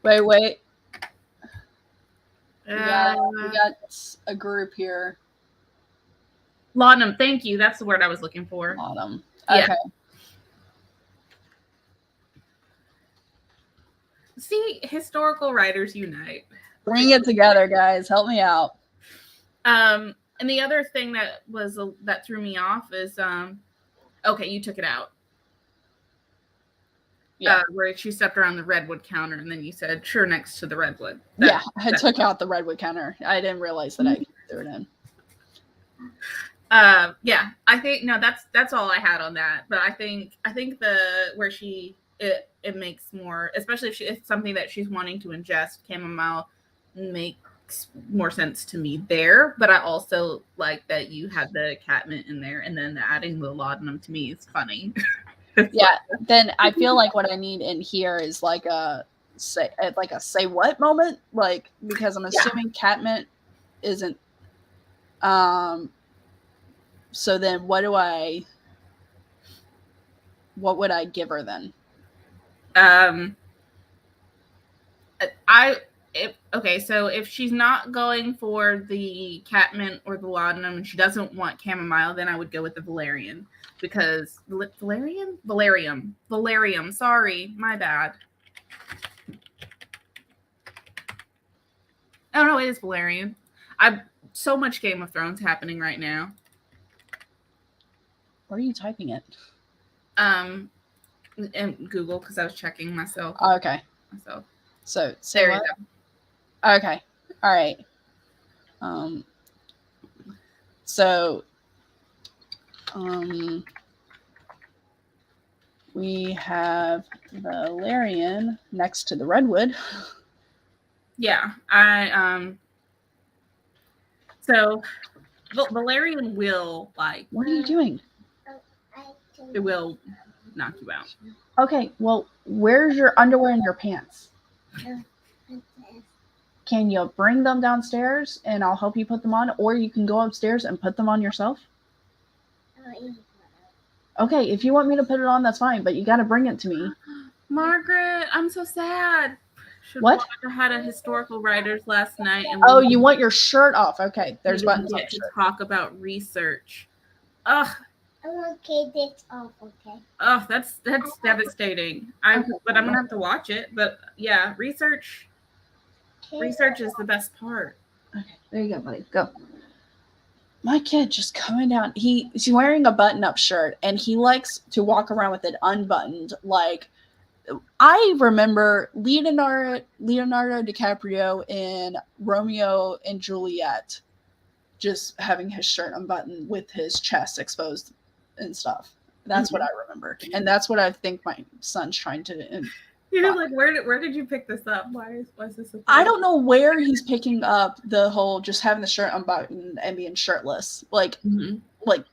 [SPEAKER 1] Wait. We got a group here.
[SPEAKER 2] Laudanum, thank you. That's the word I was looking for.
[SPEAKER 1] Laudanum. Okay. Yeah.
[SPEAKER 2] See, historical writers unite.
[SPEAKER 1] Bring it together, guys. Help me out.
[SPEAKER 2] And the other thing that threw me off is okay, you took it out. Yeah. Where she stepped around the redwood counter, and then you said, sure, next to the redwood.
[SPEAKER 1] I took out the redwood counter. I didn't realize that I threw it in.
[SPEAKER 2] Yeah, I think that's all I had on that. But I think where it makes more, especially if it's something that she's wanting to ingest, chamomile makes more sense to me there. But I also like that you had the catmint in there, and then adding the laudanum to me is funny.
[SPEAKER 1] Yeah, then I feel like what I need in here is like a say what moment, like, because I'm assuming catmint isn't. So then what would I give her then?
[SPEAKER 2] So if she's not going for the catmint or the laudanum and she doesn't want chamomile, then I would go with the valerian, because valerium. Sorry, my bad. Oh no, it is valerian. I'm so much Game of Thrones happening right now.
[SPEAKER 1] Where are you typing it?
[SPEAKER 2] In Google, because I was checking myself.
[SPEAKER 1] Okay. So say
[SPEAKER 2] There
[SPEAKER 1] what?
[SPEAKER 2] you go.
[SPEAKER 1] Okay. All right. So we have valerian next to the redwood.
[SPEAKER 2] Yeah, so valerian will
[SPEAKER 1] What are you doing?
[SPEAKER 2] it will knock you out.
[SPEAKER 1] Okay, well, where's your underwear and your pants? Can you bring them downstairs and I'll help you put them on, or you can go upstairs and put them on yourself? Okay, if you want me to put it on, that's fine, but you got to bring it to me.
[SPEAKER 2] Margaret, I'm so sad.
[SPEAKER 1] What?
[SPEAKER 2] I had a historical writers last night, and
[SPEAKER 1] Oh, you want your shirt off? Okay, there's buttons on the
[SPEAKER 2] to
[SPEAKER 1] shirt.
[SPEAKER 2] talk about research. Ugh,
[SPEAKER 3] Okay, that's off, okay?
[SPEAKER 2] ugh, that's devastating. But I'm gonna have to watch it. But yeah, research is the best part.
[SPEAKER 1] Okay, there you go, buddy. Go. My kid just coming down. He's wearing a button-up shirt, and he likes to walk around with it unbuttoned. Like, I remember Leonardo DiCaprio in Romeo and Juliet just having his shirt unbuttoned with his chest exposed and stuff. That's what I remember. And that's what I think my son's trying to...
[SPEAKER 2] You're like, where did you pick this up? Why is this a thing?
[SPEAKER 1] I don't know where he's picking up the whole just having the shirt unbuttoned and being shirtless. Like, like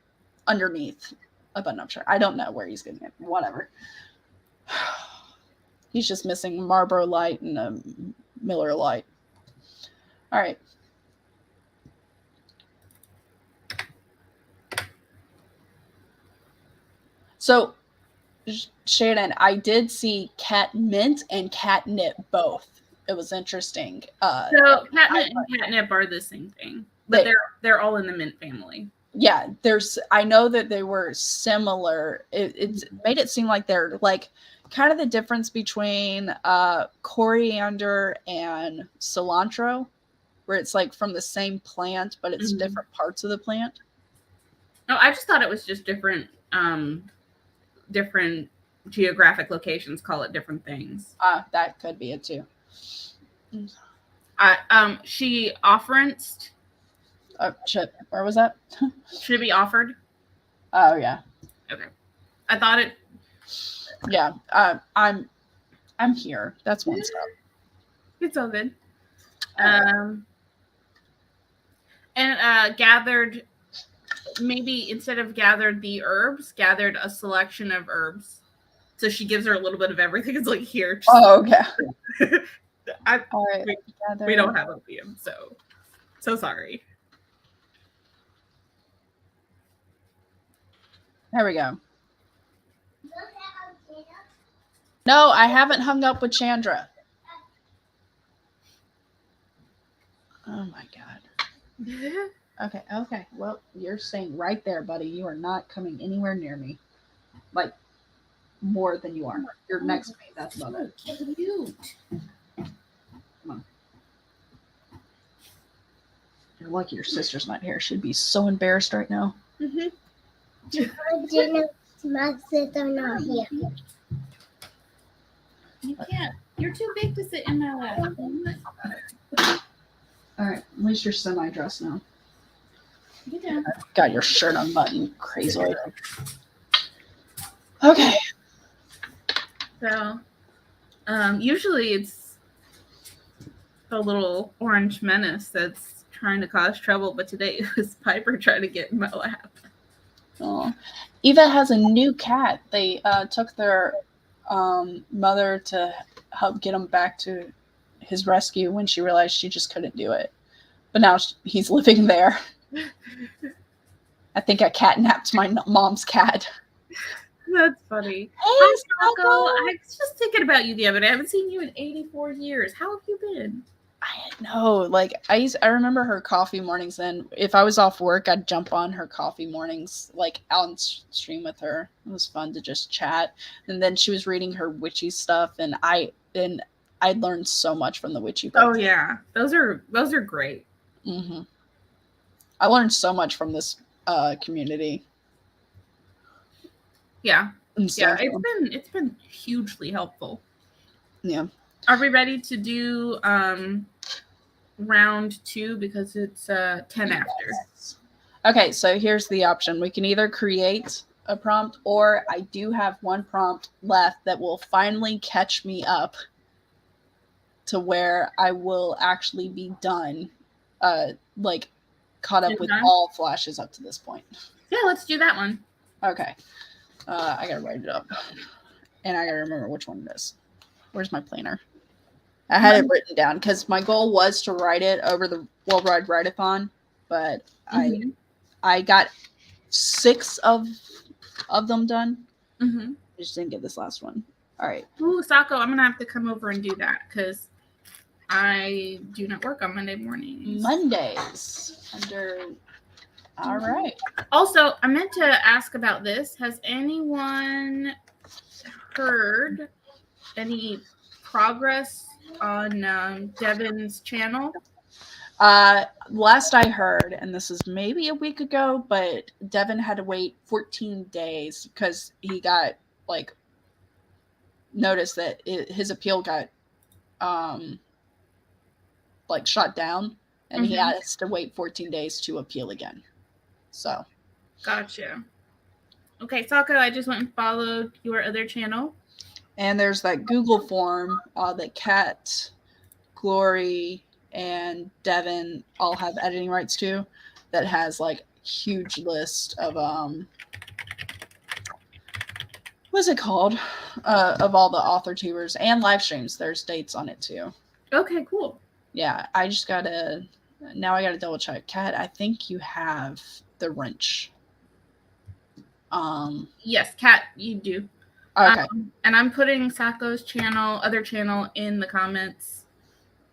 [SPEAKER 1] underneath a button-up shirt. I don't know where he's getting it. Whatever. He's just missing Marlboro Light and a Miller Light. All right. So, Shannon, I did see catmint and catnip both. It was interesting.
[SPEAKER 2] So catnip and catnip are the same thing, but they're all in the mint family.
[SPEAKER 1] Yeah, I know that they were similar. It made it seem like they're like kind of the difference between coriander and cilantro, where it's like from the same plant, but it's different parts of the plant.
[SPEAKER 2] No, I just thought it was just different geographic locations call it different things.
[SPEAKER 1] That could be it too.
[SPEAKER 2] She offerenced.
[SPEAKER 1] Shit. Where was that?
[SPEAKER 2] Should it be offered?
[SPEAKER 1] Oh yeah.
[SPEAKER 2] Okay. I thought it.
[SPEAKER 1] Yeah. I'm here. That's one step.
[SPEAKER 2] It's all good. And gathered. Maybe instead of gathered the herbs, gathered a selection of herbs. So she gives her a little bit of everything. It's like, here.
[SPEAKER 1] Oh, okay.
[SPEAKER 2] All right. We don't have opium, so sorry.
[SPEAKER 1] There we go. No, I haven't hung up with Chandra. Oh my God. Okay. Well, you're staying right there, buddy. You are not coming anywhere near me. Like, more than you are. You're next to me. That's about it.
[SPEAKER 2] Cute.
[SPEAKER 1] Come on. You're lucky your sister's not here. She'd be so embarrassed right now.
[SPEAKER 3] My sister not here.
[SPEAKER 2] You can't. You're too big to sit in my lap.
[SPEAKER 1] All right. At least you're semi-dressed now.
[SPEAKER 2] Get down.
[SPEAKER 1] Got your shirt unbuttoned. Crazy. Okay.
[SPEAKER 2] So, usually it's the little orange menace that's trying to cause trouble, but today it was Piper trying to get in my lap.
[SPEAKER 1] Oh, Eva has a new cat. They took their mother to help get him back to his rescue when she realized she just couldn't do it. But now he's living there. I think I catnapped my mom's cat.
[SPEAKER 2] That's funny.
[SPEAKER 1] Hey,
[SPEAKER 2] Hi, Taco.
[SPEAKER 1] Taco.
[SPEAKER 2] I was just thinking about you the other day. I haven't seen you in 84 years. How have you been?
[SPEAKER 1] I know, like I remember her coffee mornings, and if I was off work, I'd jump on her coffee mornings, like out and stream with her. It was fun to just chat. And then she was reading her witchy stuff, and I learned so much from the witchy books.
[SPEAKER 2] Oh yeah, those are great.
[SPEAKER 1] Mm-hmm. I learned so much from this community.
[SPEAKER 2] Yeah,
[SPEAKER 1] And
[SPEAKER 2] yeah.
[SPEAKER 1] stuff.
[SPEAKER 2] It's been hugely helpful.
[SPEAKER 1] Yeah.
[SPEAKER 2] Are we ready to do round 2 because it's 10 after?
[SPEAKER 1] Okay, so here's the option. We can either create a prompt, or I do have one prompt left that will finally catch me up to where I will actually be done, like caught up with all flashes up to this point.
[SPEAKER 2] Yeah, let's do that one.
[SPEAKER 1] Okay. I gotta write it up. And I gotta remember which one it is. Where's my planner? I had it written down because my goal was to write it over the Worldwide Write-a-thon, but I got 6 of them done. I just didn't get this last one. All right.
[SPEAKER 2] Ooh, Sako, I'm gonna have to come over and do that because I do not work on Monday mornings.
[SPEAKER 1] Mondays under. All right.
[SPEAKER 2] Also, I meant to ask about this. Has anyone heard any progress on Devin's channel?
[SPEAKER 1] Last I heard, and this is maybe a week ago, but Devin had to wait 14 days because he got like noticed that his appeal got like shot down, and he has to wait 14 days to appeal again. So
[SPEAKER 2] gotcha. Okay, Sako, I just went and followed your other channel.
[SPEAKER 1] And there's that Google form that Kat, Glory, and Devin all have editing rights to, that has like huge list of what's it called? Of all the author tubers and live streams. There's dates on it too.
[SPEAKER 2] Okay, cool.
[SPEAKER 1] Yeah, I just gotta double check. Kat, I think you have the wrench.
[SPEAKER 2] Yes, Kat, you do.
[SPEAKER 1] Okay.
[SPEAKER 2] And I'm putting Sako's other channel in the comments.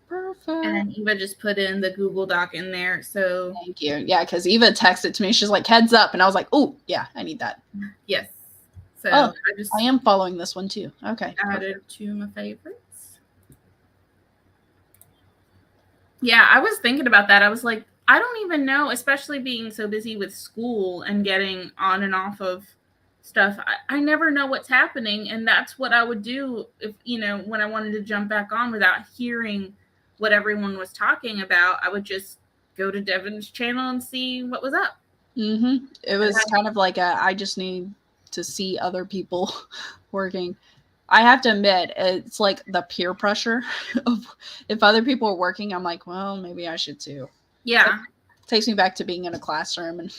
[SPEAKER 1] Perfect.
[SPEAKER 2] And then Eva just put in the Google Doc in there. So
[SPEAKER 1] thank you. Yeah, because Eva texted to me. She's like, heads up. And I was like, oh, yeah, I need that.
[SPEAKER 2] Yes. So
[SPEAKER 1] I am following this one too. Okay.
[SPEAKER 2] Added to my favorites. Yeah, I was thinking about that. I was like, I don't even know, especially being so busy with school and getting on and off of stuff. I never know what's happening. And that's what I would do if, when I wanted to jump back on without hearing what everyone was talking about. I would just go to Devin's channel and see what was up.
[SPEAKER 1] It was kind of like I just need to see other people working. I have to admit, it's like the peer pressure of if other people are working, I'm like, well, maybe I should too.
[SPEAKER 2] Yeah.
[SPEAKER 1] It takes me back to being in a classroom and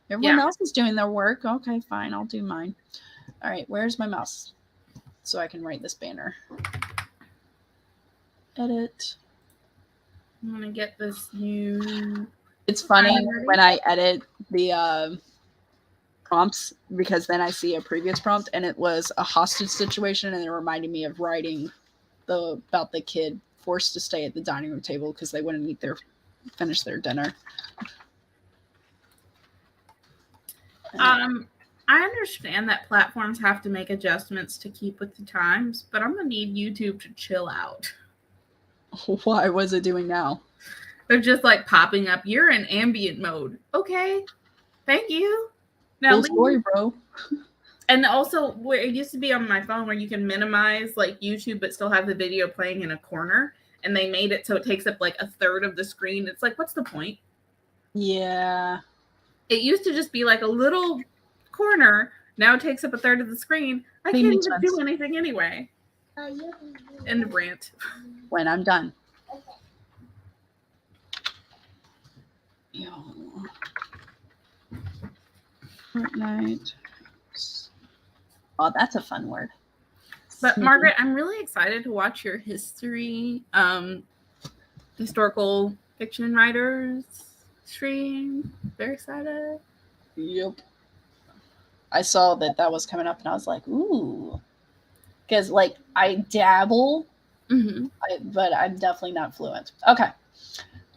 [SPEAKER 1] everyone else is doing their work. Okay, fine. I'll do mine. All right. Where's my mouse? So I can write this banner. Edit.
[SPEAKER 2] I'm going to get this new.
[SPEAKER 1] It's funny when I edit the prompts, because then I see a previous prompt and it was a hostage situation, and it reminded me of writing about the kid forced to stay at the dining room table because they wouldn't finish their dinner.
[SPEAKER 2] I understand that platforms have to make adjustments to keep with the times, but I'm gonna need YouTube to chill out.
[SPEAKER 1] Why was it doing now?
[SPEAKER 2] They're just like popping up. You're in ambient mode. Okay, thank you. Now,
[SPEAKER 1] cool story, bro.
[SPEAKER 2] And also, where it used to be on my phone, where you can minimize like YouTube but still have the video playing in a corner, and they made it so it takes up like a third of the screen. It's like, what's the point?
[SPEAKER 1] Yeah.
[SPEAKER 2] It used to just be like a little corner. Now it takes up a third of the screen. I can't even do anything anyway. End of rant.
[SPEAKER 1] When I'm done. Fortnite. Oh, that's a fun word.
[SPEAKER 2] But Margaret, I'm really excited to watch your historical fiction writers stream. Very excited.
[SPEAKER 1] Yep. I saw that was coming up, and I was like, ooh, because like I dabble,
[SPEAKER 2] Mm-hmm.
[SPEAKER 1] but I'm definitely not fluent. Okay,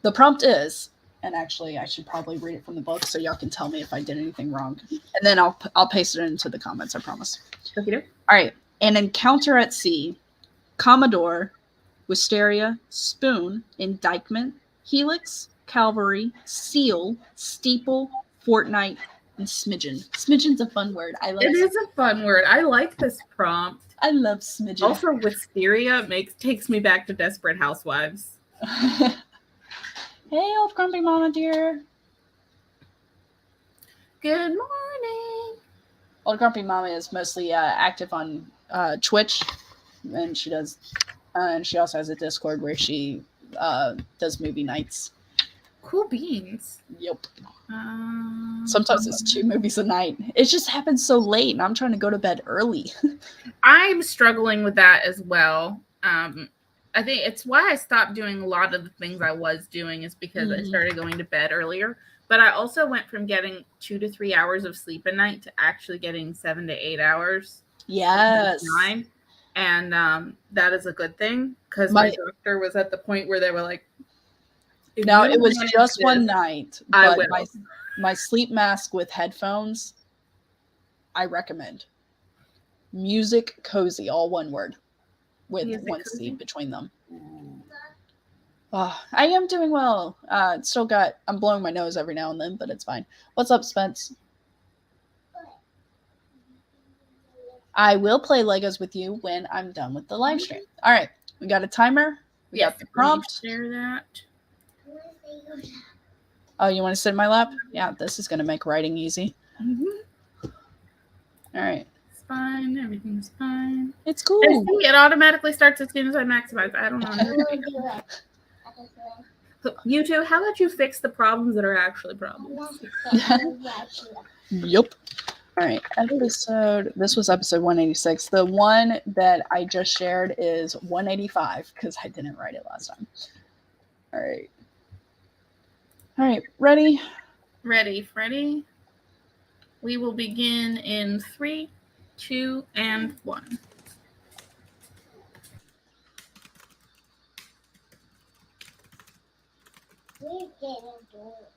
[SPEAKER 1] the prompt is, and actually I should probably read it from the book so y'all can tell me if I did anything wrong, and then I'll paste it into the comments. I promise.
[SPEAKER 2] Okay.
[SPEAKER 1] All right, an encounter at sea, Commodore, Wisteria, Spoon, Indictment, Helix, Calvary, Seal, Steeple, Fortnite, and Smidgen. Smidgen's a fun word. I love.
[SPEAKER 2] It is a fun word. I like this prompt.
[SPEAKER 1] I love Smidgen.
[SPEAKER 2] Also, wisteria takes me back to Desperate Housewives.
[SPEAKER 1] Hey, old grumpy mama dear.
[SPEAKER 2] Good morning.
[SPEAKER 1] Old grumpy mama is mostly active on Twitch, and she does, and she also has a Discord where she does movie nights.
[SPEAKER 2] Cool beans.
[SPEAKER 1] Yep. Sometimes it's 2 movies a night. It just happens so late, and I'm trying to go to bed early.
[SPEAKER 2] I'm struggling with that as well. I think it's why I stopped doing a lot of the things I was doing is because I started going to bed earlier. But I also went from getting 2 to 3 hours of sleep a night to actually getting 7 to 8 hours.
[SPEAKER 1] Yes.
[SPEAKER 2] 9. And that is a good thing because my doctor was at the point where they were like,
[SPEAKER 1] no, it was just one night.
[SPEAKER 2] I
[SPEAKER 1] But
[SPEAKER 2] will.
[SPEAKER 1] my sleep mask with headphones, I recommend. Music cozy, all one word, with
[SPEAKER 2] Music
[SPEAKER 1] one
[SPEAKER 2] cozy?
[SPEAKER 1] C between them. Oh, I am doing well. I'm blowing my nose every now and then, but it's fine. What's up, Spence? I will play Legos with you when I'm done with the live stream. All right, we got a timer. We got the prompt.
[SPEAKER 2] Share that.
[SPEAKER 1] Oh, you want to sit in my lap? Yeah, this is going to make writing easy.
[SPEAKER 2] Mm-hmm.
[SPEAKER 1] All right.
[SPEAKER 2] It's fine. Everything's fine.
[SPEAKER 1] It's cool.
[SPEAKER 2] And see, it automatically starts as soon as I maximize. I don't know. So, you two, how about you fix the problems that are actually problems?
[SPEAKER 1] Yep. All right. This was episode 186. The one that I just shared is 185 because I didn't write it last time. All right. All right. Ready?
[SPEAKER 2] Ready, Freddy? We will begin in 3, 2, and 1.
[SPEAKER 3] We didn't do it.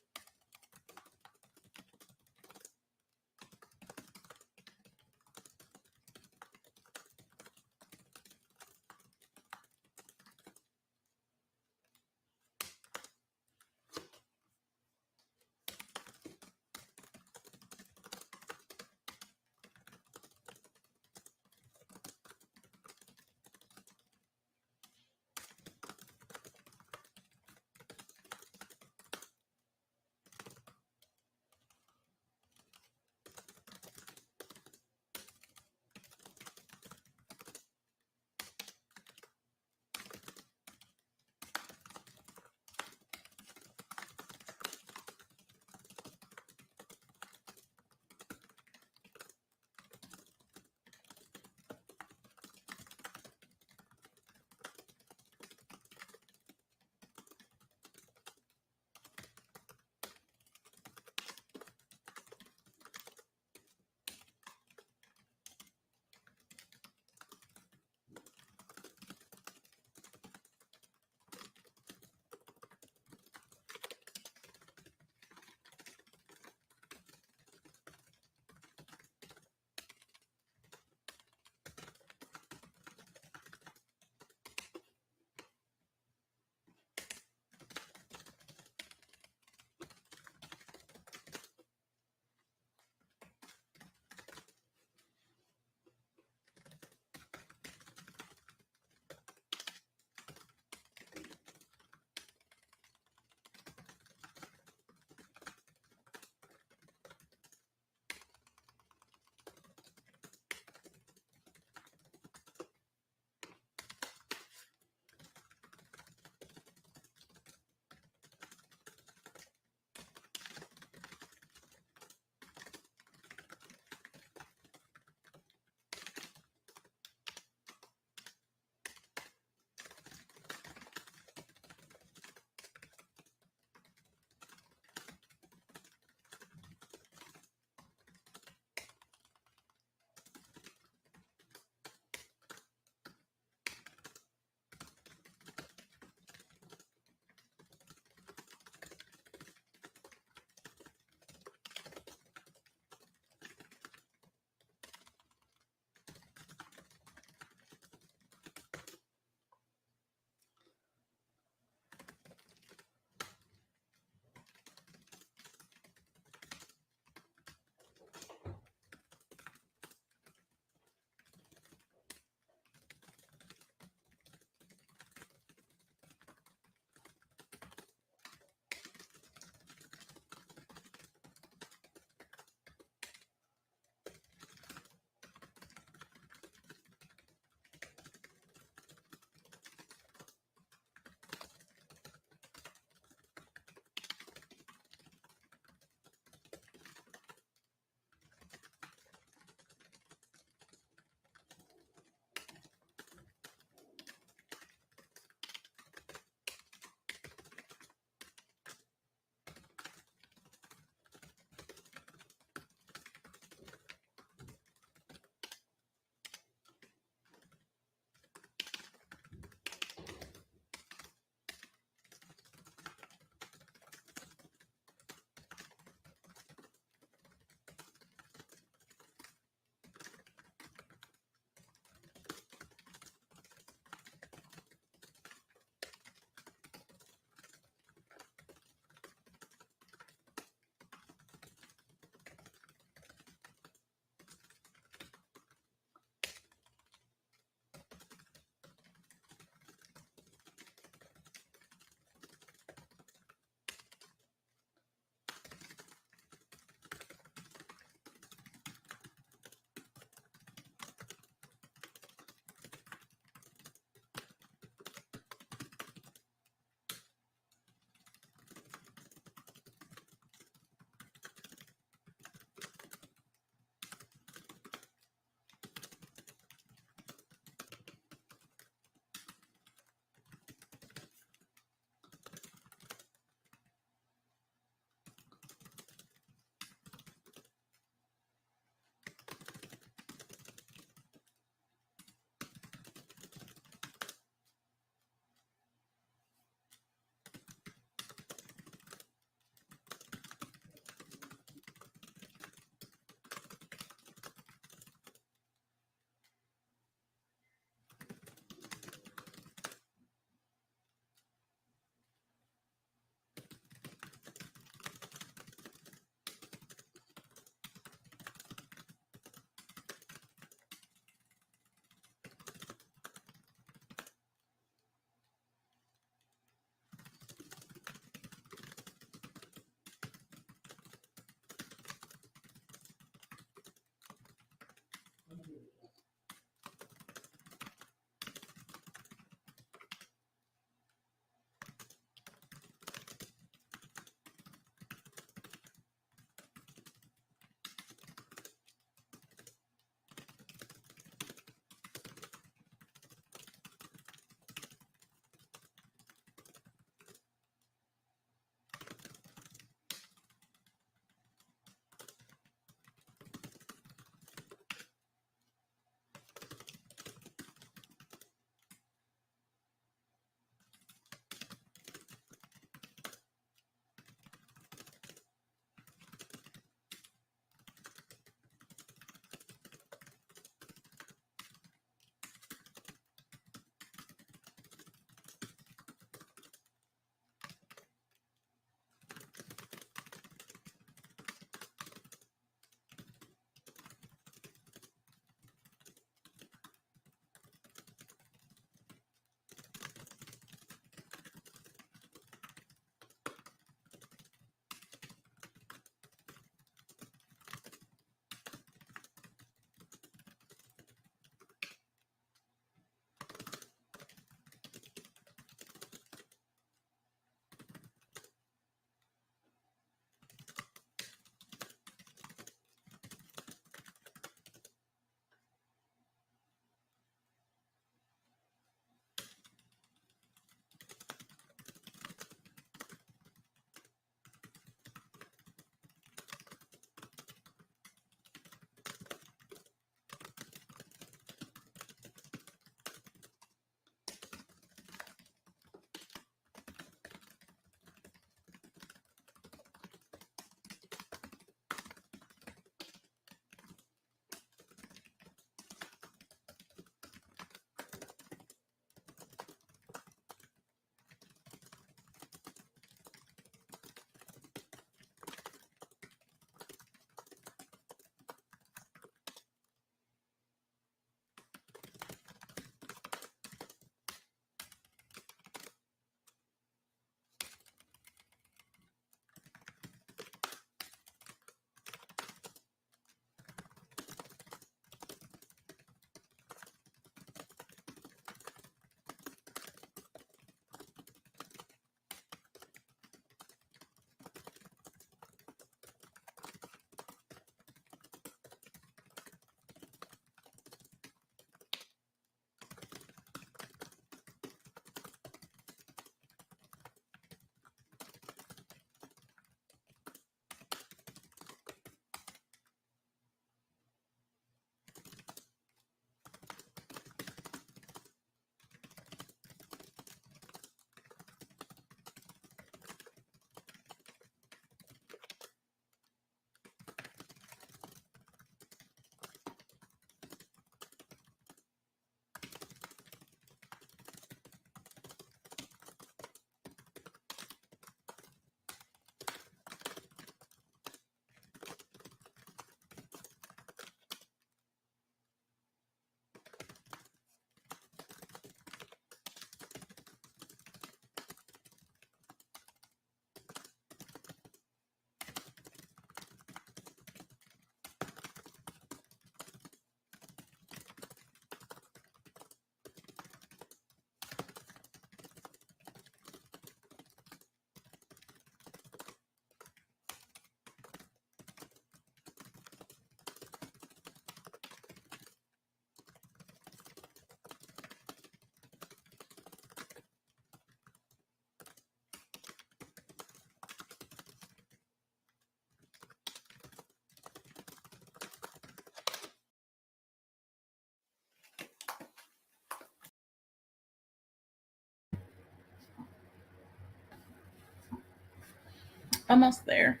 [SPEAKER 2] Almost there.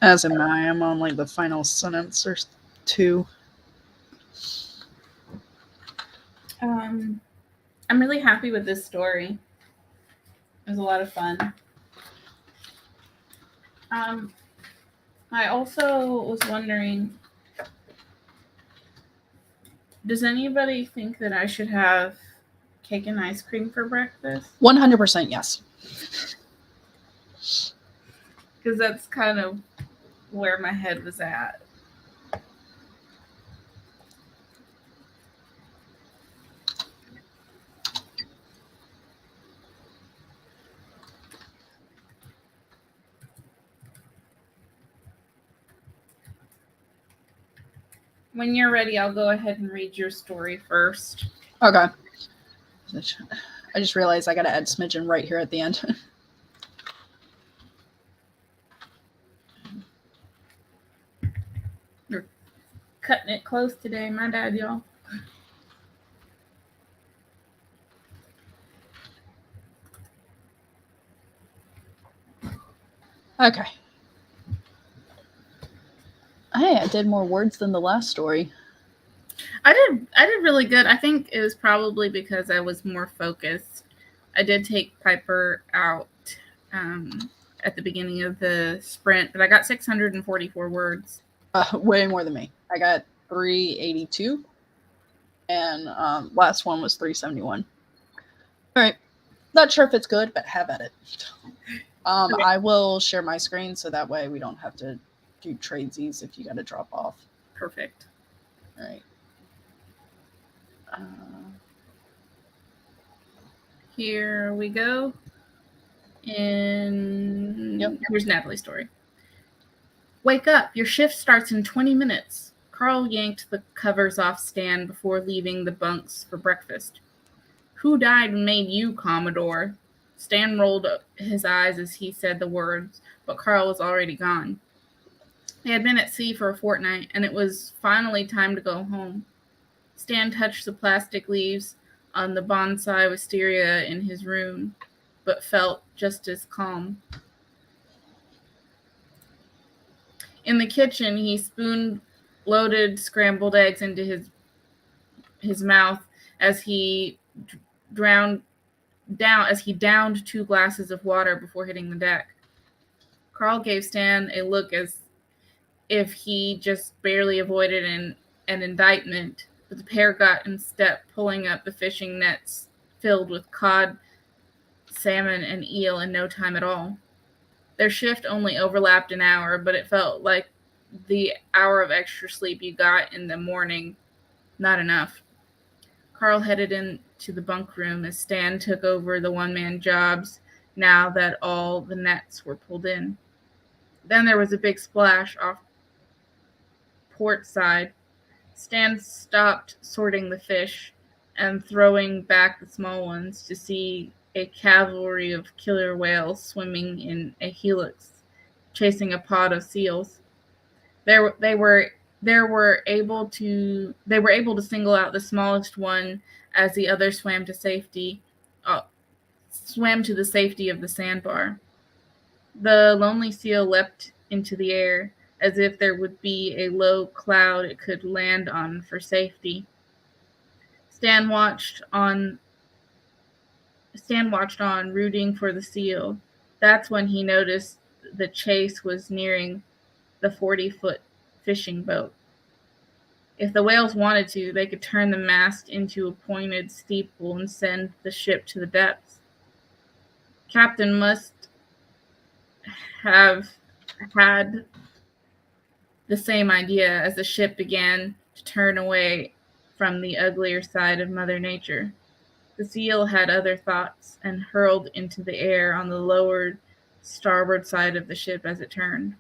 [SPEAKER 1] As am I. I'm on like the final sentence or two.
[SPEAKER 2] I'm really happy with this story. It was a lot of fun. I also was wondering, does anybody think that I should have cake and ice cream for breakfast?
[SPEAKER 1] 100% yes.
[SPEAKER 2] Because that's kind of where my head was at. When you're ready, I'll go ahead and read your story first.
[SPEAKER 1] Okay. I just realized I gotta add smidgen right here at the end.
[SPEAKER 2] You're cutting it close today, my dad, y'all.
[SPEAKER 1] Okay. Hey, I did more words than the last story.
[SPEAKER 2] I did really good. I think it was probably because I was more focused. I did take Piper out at the beginning of the sprint, but I got 644 words.
[SPEAKER 1] Way more than me. I got 382, and last one was 371. All right. Not sure if it's good, but have at it.
[SPEAKER 2] Okay.
[SPEAKER 1] I will share my screen so that way we don't have to do tradesies if you got to drop off.
[SPEAKER 2] Perfect.
[SPEAKER 1] All right.
[SPEAKER 2] Here we go. And here's Natalie's story. Wake up. Your shift starts in 20 minutes. Carl yanked the covers off Stan before leaving the bunks for breakfast. Who died and made you, Commodore? Stan rolled his eyes as he said the words, but Carl was already gone. They had been at sea for a fortnight, and it was finally time to go home. Stan touched the plastic leaves on the bonsai wisteria in his room, but felt just as calm. In the kitchen, he spooned loaded scrambled eggs into his mouth as he downed 2 glasses of water before hitting the deck. Carl gave Stan a look as if he just barely avoided an indictment, but the pair got in step, pulling up the fishing nets filled with cod, salmon, and eel in no time at all. Their shift only overlapped an hour, but it felt like the hour of extra sleep you got in the morning, not enough. Carl headed into the bunk room as Stan took over the one-man jobs now that all the nets were pulled in. Then there was a big splash off port side. Stan stopped sorting the fish and throwing back the small ones to see a cavalry of killer whales swimming in a helix, chasing a pod of seals. They were able to single out the smallest one as the other swam to the safety of the sandbar. The lonely seal leapt into the air as if there would be a low cloud it could land on for safety. Stan watched on, rooting for the seal. That's when he noticed the chase was nearing the 40-foot fishing boat. If the whales wanted to, they could turn the mast into a pointed steeple and send the ship to the depths. Captain must have had the same idea as the ship began to turn away from the uglier side of Mother Nature. The seal had other thoughts and hurled into the air on the lowered starboard side of the ship as it turned.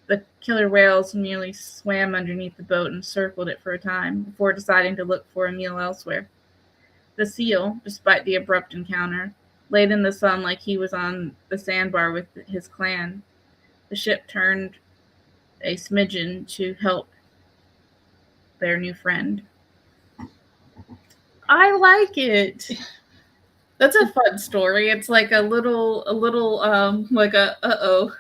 [SPEAKER 2] The killer whales merely swam underneath the boat and circled it for a time before deciding to look for a meal elsewhere. The seal, despite the abrupt encounter, laid in the sun like he was on the sandbar with his clan. The ship turned a smidgen to help their new friend. I like it. That's a fun story. It's like a little like a uh-oh.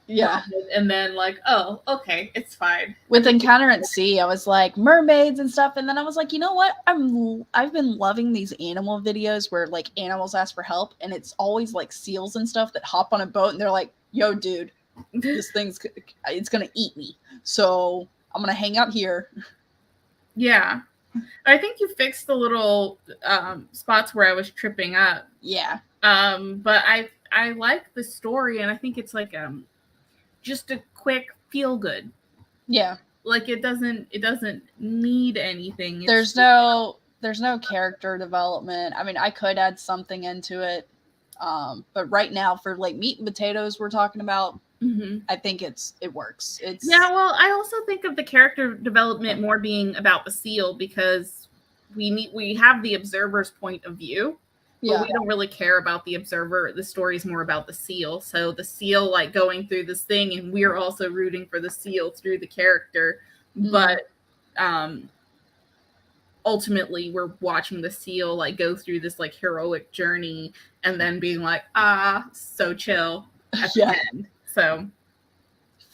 [SPEAKER 1] Yeah.
[SPEAKER 2] And then like, oh, okay, it's fine.
[SPEAKER 1] With Encounter at Sea, I was like mermaids and stuff, and then I was like, you know what? I've been loving these animal videos where like animals ask for help, and it's always like seals and stuff that hop on a boat and they're like, yo, dude, this it's gonna eat me, so I'm gonna hang out here.
[SPEAKER 2] Yeah. I think you fixed the little spots where I was tripping up.
[SPEAKER 1] Yeah.
[SPEAKER 2] But I like the story, and I think it's like just a quick feel good.
[SPEAKER 1] Yeah.
[SPEAKER 2] Like it doesn't need anything. It's
[SPEAKER 1] There's no character development. I mean, I could add something into it. But right now for like meat and potatoes we're talking about, I think it works. It's
[SPEAKER 2] Yeah, well, I also think of the character development more being about the seal because we have the observer's point of view. But we don't really care about the observer. The story's more about the seal. So the seal like going through this thing, and we're also rooting for the seal through the character. But ultimately we're watching the seal like go through this like heroic journey and then being like, so chill at the end. So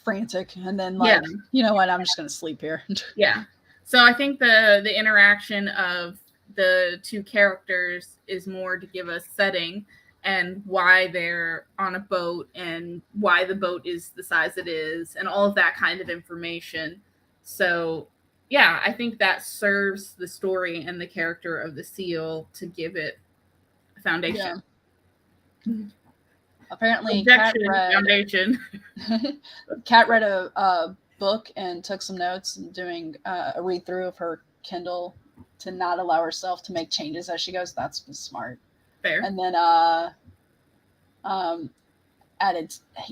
[SPEAKER 1] frantic, and then like, you know what, I'm just gonna sleep here.
[SPEAKER 2] Yeah. So I think the interaction of the two characters is more to give us setting and why they're on a boat and why the boat is the size it is and all of that kind of information. So yeah, I think that serves the story and the character of the seal to give it a foundation.
[SPEAKER 1] Yeah. Apparently
[SPEAKER 2] Kat
[SPEAKER 1] read a book and took some notes and doing a read through of her Kindle to not allow herself to make changes as she goes. That's smart.
[SPEAKER 2] Fair.
[SPEAKER 1] And then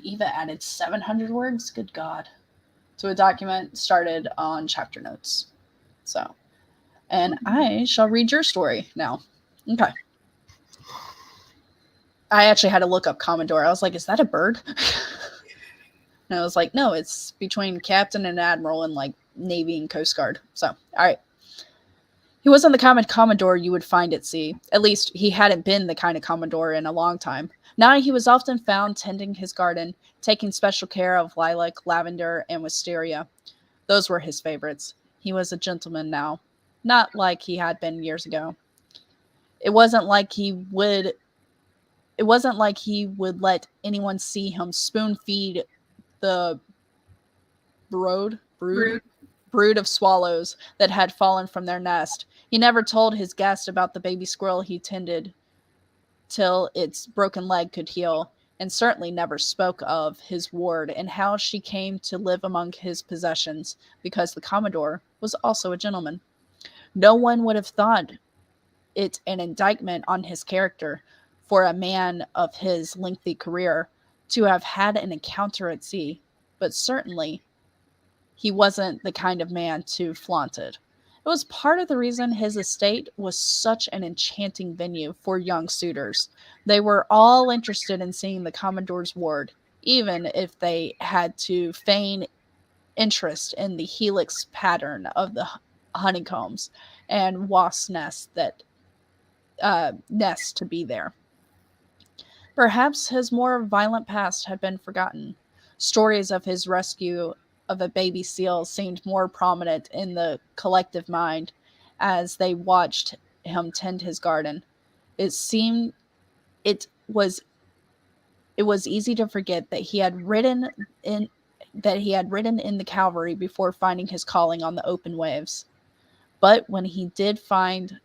[SPEAKER 1] Eva added 700 words, good God, to a document started on chapter notes. So, and I shall read your story now. Okay. I actually had to look up Commodore. I was like, is that a bird? And I was like, no, it's between captain and admiral and like Navy and Coast Guard. So, all right. He wasn't the kind of Commodore you would find at sea. At least he hadn't been the kind of Commodore in a long time. Now he was often found tending his garden, taking special care of lilac, lavender, and wisteria. Those were his favorites. He was a gentleman now, not like he had been years ago. It wasn't like he would let anyone see him spoon feed the brood of swallows that had fallen from their nest. He never told his guest about the baby squirrel he tended till its broken leg could heal, and certainly never spoke of his ward and how she came to live among his possessions, because the Commodore was also a gentleman. No one would have thought it an indictment on his character for a man of his lengthy career to have had an encounter at sea, but certainly he wasn't the kind of man to flaunt it. It was part of the reason his estate was such an enchanting venue for young suitors. They were all interested in seeing the Commodore's ward, even if they had to feign interest in the helix pattern of the honeycombs and wasp nests that nest to be there. Perhaps his more violent past had been forgotten. Stories of his rescue of a baby seal seemed more prominent in the collective mind as they watched him tend his garden. It was easy to forget that he had ridden in the cavalry before finding his calling on the open waves. But when he'd found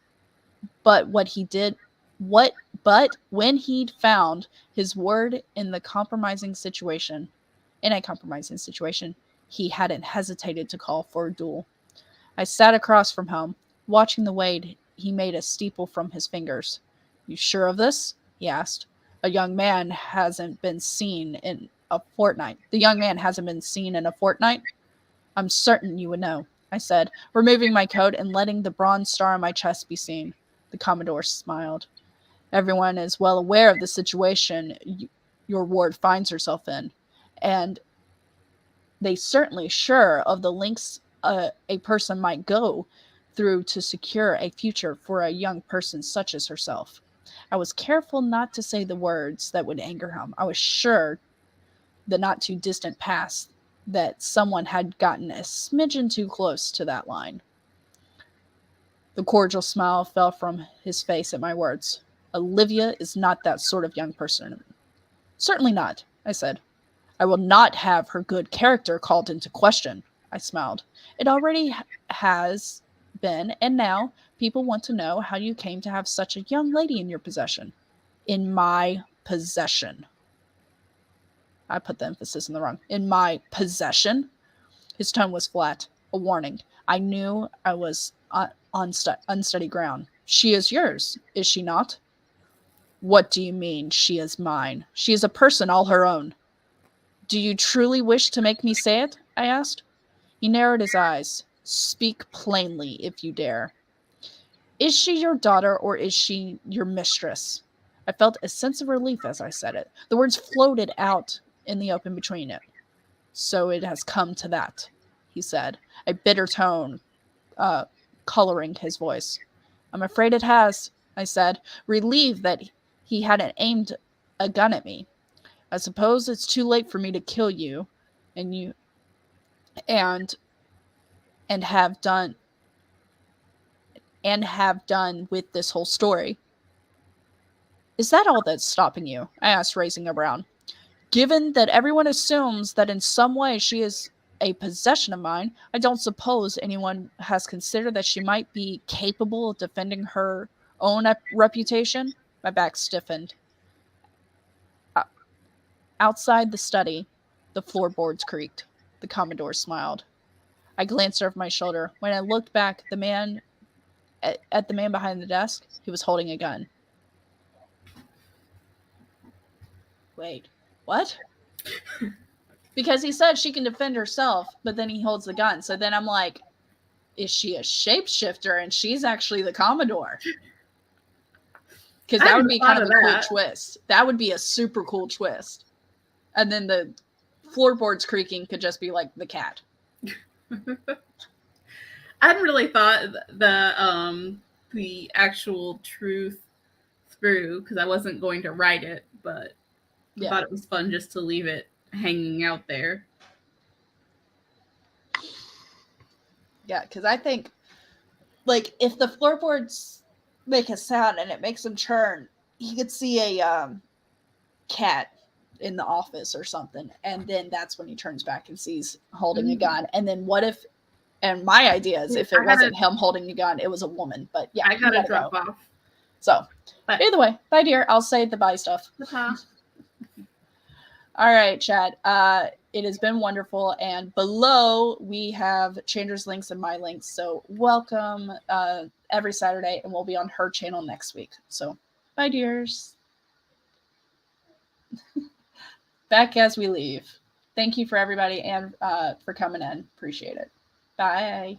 [SPEAKER 1] his word in a compromising situation, he hadn't hesitated to call for a duel. I sat across from him, watching the way he made a steeple from his fingers. You sure of this? He asked. The young man hasn't been seen in a fortnight. I'm certain you would know, I said, removing my coat and letting the bronze star on my chest be seen. The Commodore smiled. Everyone is well aware of the situation your ward finds herself in, and they certainly sure of the lengths a person might go through to secure a future for a young person such as herself. I was careful not to say the words that would anger him. I was sure the not too distant past that someone had gotten a smidgen too close to that line. The cordial smile fell from his face at my words. Olivia is not that sort of young person. Certainly not, I said. I will not have her good character called into question, I smiled. It already has been, and now people want to know how you came to have such a young lady in your possession. In my possession. I put the emphasis in the wrong. In my possession? His tone was flat, a warning. I knew I was on unsteady ground. She is yours, is she not? What do you mean, she is mine? She is a person all her own. Do you truly wish to make me say it? I asked. He narrowed his eyes. Speak plainly, if you dare. Is she your daughter, or is she your mistress? I felt a sense of relief as I said it. The words floated out in the open between it. So it has come to that, he said, a bitter tone coloring his voice. I'm afraid it has, I said, relieved that he hadn't aimed a gun at me. I suppose it's too late for me to kill you, and and have done with this whole story. Is that all that's stopping you? I asked, raising a brow. Given that everyone assumes that in some way she is a possession of mine, I don't suppose anyone has considered that she might be capable of defending her own reputation. My back stiffened. Outside the study, the floorboards creaked. The Commodore smiled. I glanced over my shoulder. When I looked back, at the man behind the desk, he was holding a gun. Wait, what? Because he said she can defend herself, but then he holds the gun. So then I'm like, is she a shapeshifter and she's actually the Commodore? Because that would be kind of a cool twist. That would be a super cool twist. And then the floorboards creaking could just be like the cat.
[SPEAKER 2] I hadn't really thought the actual truth through because I wasn't going to write it, but I thought it was fun just to leave it hanging out there.
[SPEAKER 1] Yeah, because I think, like, if the floorboards make a sound and it makes them turn, he could see a cat in the office or something, and then that's when he turns back and sees holding a gun. And then what if, and my idea is if it wasn't him holding a gun, it was a woman. But yeah,
[SPEAKER 2] I gotta drop off.
[SPEAKER 1] So, either way, bye dear. I'll say the bye stuff. All right, Chad. It has been wonderful. And below, we have Chandra's links and my links. So welcome every Saturday, and we'll be on her channel next week. So bye, dears. Back as we leave. Thank you for everybody and for coming in. Appreciate it. Bye.